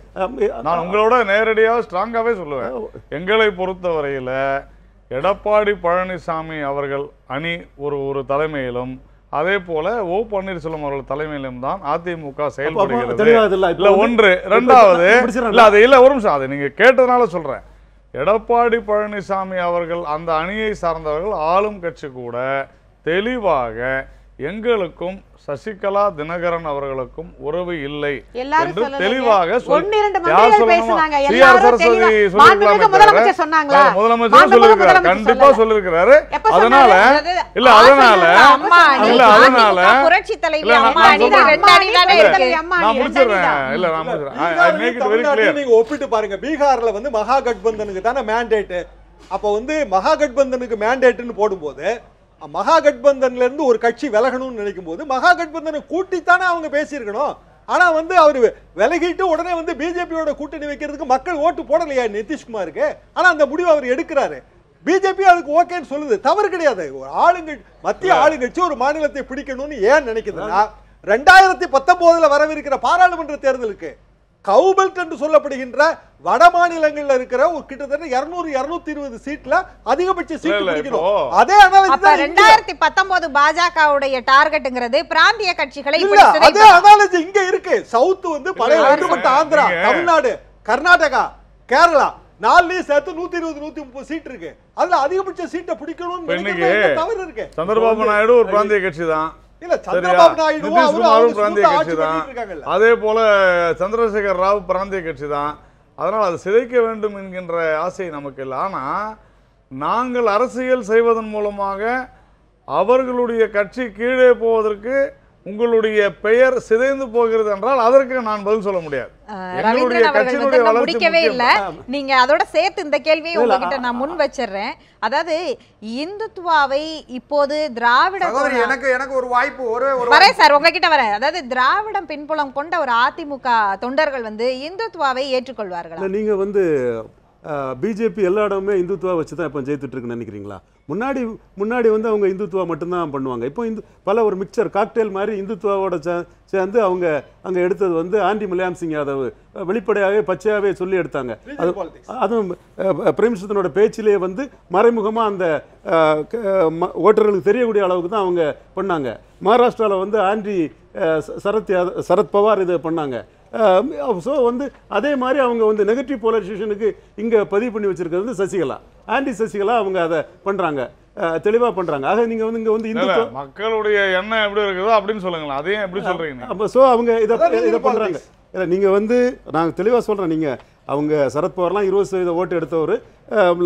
நான் உங்களோட நேரடியாக ஸ்ட்ராங்காகவே சொல்லுவேன். எங்களை பொறுத்தவரையில் எடப்பாடி பழனிசாமி அவர்கள் அணி ஒரு தலைமையிலும், அதே போல ஓ பன்னீர்செல்வம் அவர்கள் தலைமையிலும் தான் அதிமுக செயல்படுகிறது. ஒன்று. இரண்டாவது, இல்ல அது இல்ல, ஒரு நிமிஷம், அதை நீங்க கேட்டதுனால சொல்றேன். எடப்பாடி பழனிசாமி அவர்கள் அந்த அணியை சார்ந்தவர்கள் ஆளும் கட்சி கூட தெளிவாக எங்களுக்கும் சசிகலா தினகரன் அவர்களுக்கும் உறவு இல்லை என்று தெளிவாக கண்டிப்பா சொல்லிருக்கிறாரு. அதனால புரட்சி தலைவி நான் முடிச்சிடுறேன். இல்ல நான் முடிச்சிடுறேன். நீங்க ஒப்பிட்டு பாருங்க, பீகார்ல மகா கட்பந்தனுக்கு தானே மேண்டேட். அப்ப மகா கட்பந்தனுக்கு மேண்டேட்னு போடும்போது மகா கட்பந்தன்ல இருந்து ஒரு கட்சி விலகணும்னு நினைக்கும் போது மகா கட்பந்தனை கூட்டித்தானே அவங்க பேசியிருக்கணும். ஆனா அவரு விலகிட்டு உடனே பிஜேபியோட கூட்டணி வைக்கிறதுக்கு மக்கள் ஓட்டு போடலையா நிதிஷ்குமாருக்கு? ஆனா அந்த முடிவு அவர் எடுக்கிறாரு. பிஜேபி அதுக்கு ஓகேன்னு சொல்லுது, தவறு கிடையாது. ஒரு மத்திய ஆளுங்கட்சி ஒரு மாநிலத்தை பிடிக்கணும்னு ஏன் நினைக்குதுன்னா, 2019 வரவிருக்கிற பாராளுமன்ற தேர்தலுக்கு கவுபெல்ட் என்று சொல்லப்படுகின்ற வட மாநிலங்கள்ல இருக்கிற ஒரு கிட்டத்தட்ட 200-220 சீட்ல அதிகபட்ச சீட் பிடிக்கணும். அதே அனாலிசிஸ் 2019 பாஜகவுடைய டார்கெட்ங்கிறது பிராந்திய கட்சிகளை அதே அனாலிசிஸ் இங்க இருக்கு. சவுத் பழைய ஒன்றுபட்ட ஆந்திரா, தமிழ்நாடு, கர்நாடகா, கேரளா நாலுலயும் சேர்த்து 120-130 சீட் இருக்கு. அதுல அதிகபட்ச சீட்டை பிடிக்கணும்னு தவறு இருக்கு. சந்திரபாபு நாயுடு ஒரு பிராந்திய கட்சி தான். அதே போல சந்திரசேகர் ராவ் பிராந்திய கட்சி தான். அதனால் அது சிதைக்க வேண்டும் என்கின்ற ஆசை நமக்கு இல்லை. ஆனா நாங்கள் அரசியல் செய்வதன் மூலமாக அவர்களுடைய கட்சி கீழே போவதற்கு உங்களுடைய பெயர் சிதைந்து போகிறது என்றால் அதற்கு நான் பதில் சொல்ல முடியாது. முடிக்கவே இல்ல. நீங்க அதோட சேர்த்து இந்த கேள்வியை உங்ககிட்ட நான் முன் வச்சிடுறேன். அதாவது இந்துத்துவாவை இப்போது திராவிட எனக்கு ஒரு வாய்ப்பு வரேன் சார், உங்ககிட்ட வரேன். அதாவது திராவிடம் பின்புலம் கொண்ட ஒரு அதிமுக தொண்டர்கள் இந்துத்துவாவை ஏற்றுக்கொள்வார்கள். நீங்க பிஜேபி எல்லா இடமுமே இந்துத்துவா வச்சு தான் இப்போ ஜெயித்துட்டு இருக்குன்னு நினைக்கிறீங்களா? முன்னாடி வந்து அவங்க இந்துத்துவா மட்டும்தான் பண்ணுவாங்க. இப்போ பல ஒரு மிக்சர் காக்டெயில் மாதிரி இந்துத்துவாவோட சேர்ந்து அவங்க அங்கே எடுத்தது வந்து ஆண்டி முலாயம் சிங் யாதவ் வெளிப்படையாகவே பச்சையாகவே சொல்லி எடுத்தாங்க. அதுவும் பிரைம் மினிஸ்டரோட பேச்சிலே வந்து மறைமுகமாக அந்த ஓட்டர்களுக்கு தெரியக்கூடிய அளவுக்கு தான் அவங்க பண்ணாங்க. மகாராஷ்டிராவில் வந்து ஆண்டி சரத் பவார் இதை பண்ணாங்க. ஸோ வந்து அதே மாதிரி அவங்க வந்து நெகட்டிவ் போலரைசேஷனுக்கு இங்கே பதிவு பண்ணி வச்சிருக்கிறது வந்து சசிகலா, ஆன்டி சசிகலா அவங்க அதை பண்ணுறாங்க, தெளிவாக பண்ணுறாங்க. ஆக நீங்கள் வந்து இங்கே வந்து இந்துத்துவ மக்களுடைய எண்ணம் எப்படி இருக்குதோ அப்படின்னு சொல்லுங்களேன், அதையும் எப்படி சொல்கிறீங்க? அப்போ ஸோ அவங்க இதை பண்ணுறாங்க. இல்லை நீங்கள் வந்து நாங்கள் தெளிவாக சொல்கிறேன், நீங்கள் அவங்க சரத்பவார்லாம் 20% ஓட்டு எடுத்தவர்,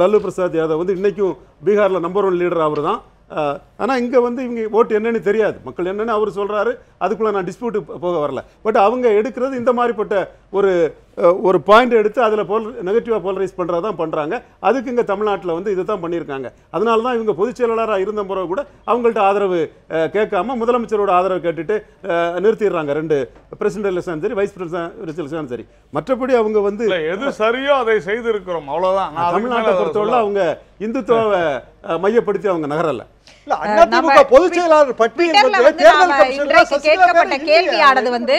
லல்லு பிரசாத் யாதவ் வந்து இன்றைக்கும் பீகாரில் நம்பர் 1 லீடர் அவர் தான். ஆனால் இங்கே வந்து இவங்க ஓட்டு என்னன்னு தெரியாது, மக்கள் என்னன்னு அவர் சொல்கிறாரு, அதுக்குள்ளே நான் டிஸ்பியூட்டு போக வரல. பட் அவங்க எடுக்கிறது இந்த மாதிரிப்பட்ட ஒரு பாயிண்ட் எடுத்து அதில் நெகட்டிவாக போலரைஸ் பண்ணுறது தான் பண்ணுறாங்க. அதுக்கு இங்கே தமிழ்நாட்டில் வந்து இதை தான் பண்ணியிருக்காங்க. அதனால தான் இவங்க பொதுச் செயலாளராக இருந்த முறை கூட அவங்கள்ட்ட ஆதரவு கேட்காம முதலமைச்சரோட ஆதரவு கேட்டுட்டு நிறுத்திடுறாங்க. 2 பிரசிடென்ட் எலெக்ஷன் சரி, வைஸ் பிரசிடென்ட் எலெக்ஷன் சரி. மற்றபடி அவங்க வந்து எது சரியோ அதை செய்திருக்கிறோம், அவ்வளோதான். தமிழ்நாட்டை பொறுத்தவரை அவங்க இந்துத்துவாவை மையப்படுத்தி அவங்க நகரல. கேட்கப்பட்ட கேள்வியானது வந்து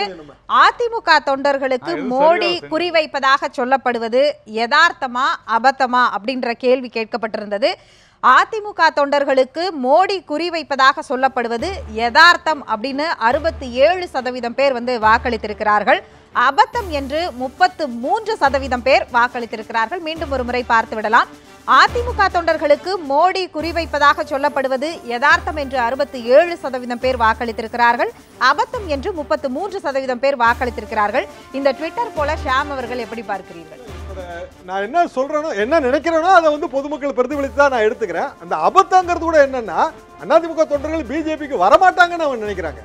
அதிமுக தொண்டர்களுக்கு மோடி குறிவைப்பதாக சொல்லப்படுவது யதார்த்தமா அபத்தமா அப்படின்ற கேள்வி கேட்கப்பட்டிருந்தது. அதிமுக தொண்டர்களுக்கு மோடி குறிவைப்பதாக சொல்லப்படுவது யதார்த்தம் அப்படின்னு 67% பேர் வந்து வாக்களித்திருக்கிறார்கள். அபத்தம் என்று 33% பேர் வாக்களித்திருக்கிறார்கள். மீண்டும் ஒரு முறை பார்த்து விடலாம். அதிமுக தொண்டர்களுக்கு மோடி குறிவைப்பதாக சொல்லப்படுவது யதார்த்தம் என்று 67% பேர் வாக்களித்திருக்கிறார்கள். அபத்தம் என்று 33% பேர் வாக்களித்திருக்கிறார்கள். இந்த ட்விட்டர் போல ஷாம் அவர்கள் எப்படி பார்க்கிறீர்கள்? நான் என்ன சொல்றேனோ என்ன நினைக்கிறேனோ அதை வந்து பொதுமக்கள் பிரதிபலித்து தான் நான் எடுத்துக்கிறேன். அந்த அபத்தங்கிறது கூட என்னன்னா அதிமுக தொண்டர்கள் பிஜேபிக்கு வரமாட்டாங்கன்னு அவங்க நினைக்கிறாங்க.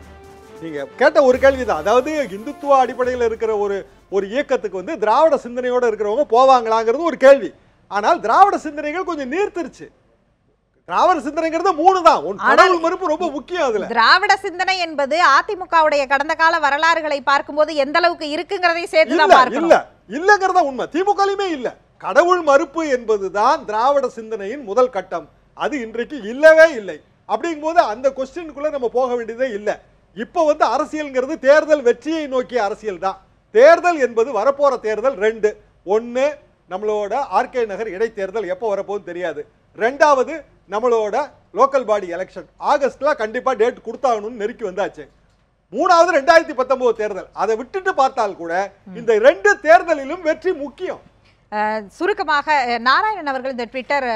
நீங்க கேட்ட ஒரு கேள்விதான், அதாவது இந்துத்துவ அடிப்படையில் இருக்கிற ஒரு இயக்கத்துக்கு வந்து திராவிட சிந்தனையோட இருக்கிறவங்க போவாங்களாங்கிறது ஒரு கேள்வி. ஆனால் திராவிட சிந்தனைகள் கொஞ்சம் நீர்த்திருச்சு. திராவிட சிந்தனைங்கிறது 3 தான். கடவுள் மறுப்பு ரொம்ப முக்கியம். அதுல திராவிட சிந்தனை என்பது அதிமுகவுடைய கடந்த கால வரலாறுகளை பார்க்கும்போது எந்த அளவுக்கு இருக்குங்கிறதை சேர்த்து தான் பார்க்கணும். இல்லங்கிறத உண்மை. திமுகலையுமே இல்ல. கடவுள் மறுப்பு என்பதுதான் திராவிட சிந்தனையின் முதல் கட்டம். அது இன்றைக்கு இல்லவே இல்லை. அப்படிங்கும்போது அந்த கொஸ்டினுக்குள்ள நம்ம போக வேண்டியதே இல்லை. இப்போ வந்து அரசியல்ங்கிறது தேர்தல் வெற்றியை நோக்கிய அரசியல் தான். தேர்தல் என்பது வரப்போற தேர்தல் 2. 1 நம்மளோட ஆர்கே நகர் இடைத்தேர்தல் எப்போ வரப்போகுதுன்னு தெரியாது. 2வது நம்மளோட லோக்கல் பாடி எலெக்ஷன் ஆகஸ்ட்ல கண்டிப்பா டேட் கொடுத்தாகணும்னு நெருக்கி வந்தாச்சு. 3வது 2019 தேர்தல். அதை விட்டுட்டு பார்த்தால் கூட இந்த 2 தேர்தலிலும் வெற்றி முக்கியம். சுருக்கமாக நாராயணன் அவர்கள் இந்த ட்விட்டர்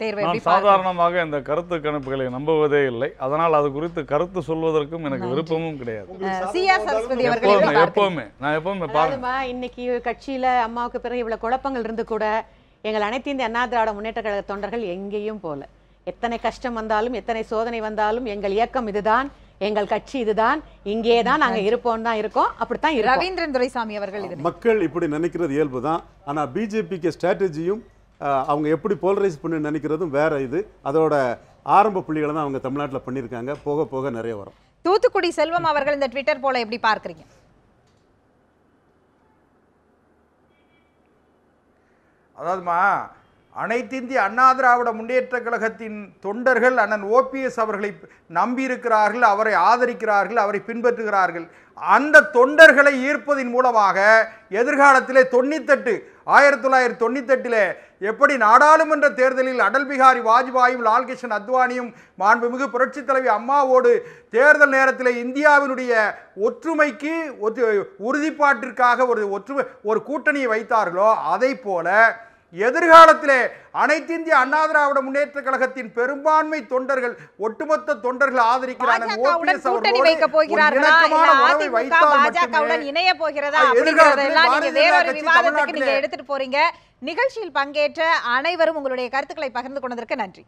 தேர்வை சாதாரணமாக இந்த கருத்து கணிப்புகளை நம்புவதே இல்லை. அதனால் அது குறித்து கருத்து சொல்வதற்கும் எனக்கு விருப்பமும் கிடையாது. இன்னைக்கு கட்சியில அம்மாவுக்கு பிறகு இவ்வளவு குழப்பங்கள் இருந்து கூட எங்கள் அனைத்து இந்திய அண்ணா திராவிட முன்னேற்ற கழக தொண்டர்கள் எங்கேயும் போல. எத்தனை கஷ்டம் வந்தாலும் எத்தனை சோதனை வந்தாலும் எங்கள் இயக்கம் இதுதான், எங்கள் கட்சி இதுதான், இங்கே தான் நாங்க இருப்போம் தான் இருக்கோம். அப்படித்தான் ரவீந்திரன் துரைசாமி அவர்கள் மக்கள் இப்படி நினைக்கிறது இயல்பு தான். ஆனா பிஜேபிக்கு ஸ்ட்ராட்டஜியும் அவங்க எப்படி போலரைஸ் பண்ணி நினைக்கிறதும் வேற. இது அதோட ஆரம்ப புள்ளிகளை தான் அவங்க தமிழ்நாட்டில் பண்ணியிருக்காங்க. போக போக நிறைய வரும். தூத்துக்குடி செல்வம் அவர்கள் இந்த ட்விட்டர் போல எப்படி பார்க்குறீங்க? அதாவதுமா, அனைத்து இந்திய அண்ணா திராவிட முன்னேற்ற கழகத்தின் தொண்டர்கள் அண்ணன் ஓபிஎஸ் அவர்களை நம்பியிருக்கிறார்கள், அவரை ஆதரிக்கிறார்கள், அவரை பின்பற்றுகிறார்கள். அந்த தொண்டர்களை ஈர்ப்பதின் மூலமாக எதிர்காலத்திலே 1998 எப்படி நாடாளுமன்ற தேர்தலில் அடல் பிகாரி வாஜ்பாயும் லால்கிருஷ்ணன் அத்வானியும் மாண்புமிகு புரட்சித் தலைவி அம்மாவோடு தேர்தல் நேரத்தில் இந்தியாவினுடைய ஒற்றுமைக்கு உறுதிப்பாட்டிற்காக ஒரு கூட்டணியை வைத்தார்களோ, அதை போல எதிர்காலத்திலே அனைத்து இந்திய அண்ணா திராவிட முன்னேற்ற கழகத்தின் பெரும்பான்மை தொண்டர்கள், ஒட்டுமொத்த தொண்டர்கள் ஆதரிக்கிறார்கள். எடுத்துட்டு போறீங்க. நிகழ்ச்சியில் பங்கேற்ற அனைவரும் உங்களுடைய கருத்துக்களை பகிர்ந்து கொண்டதற்கு நன்றி.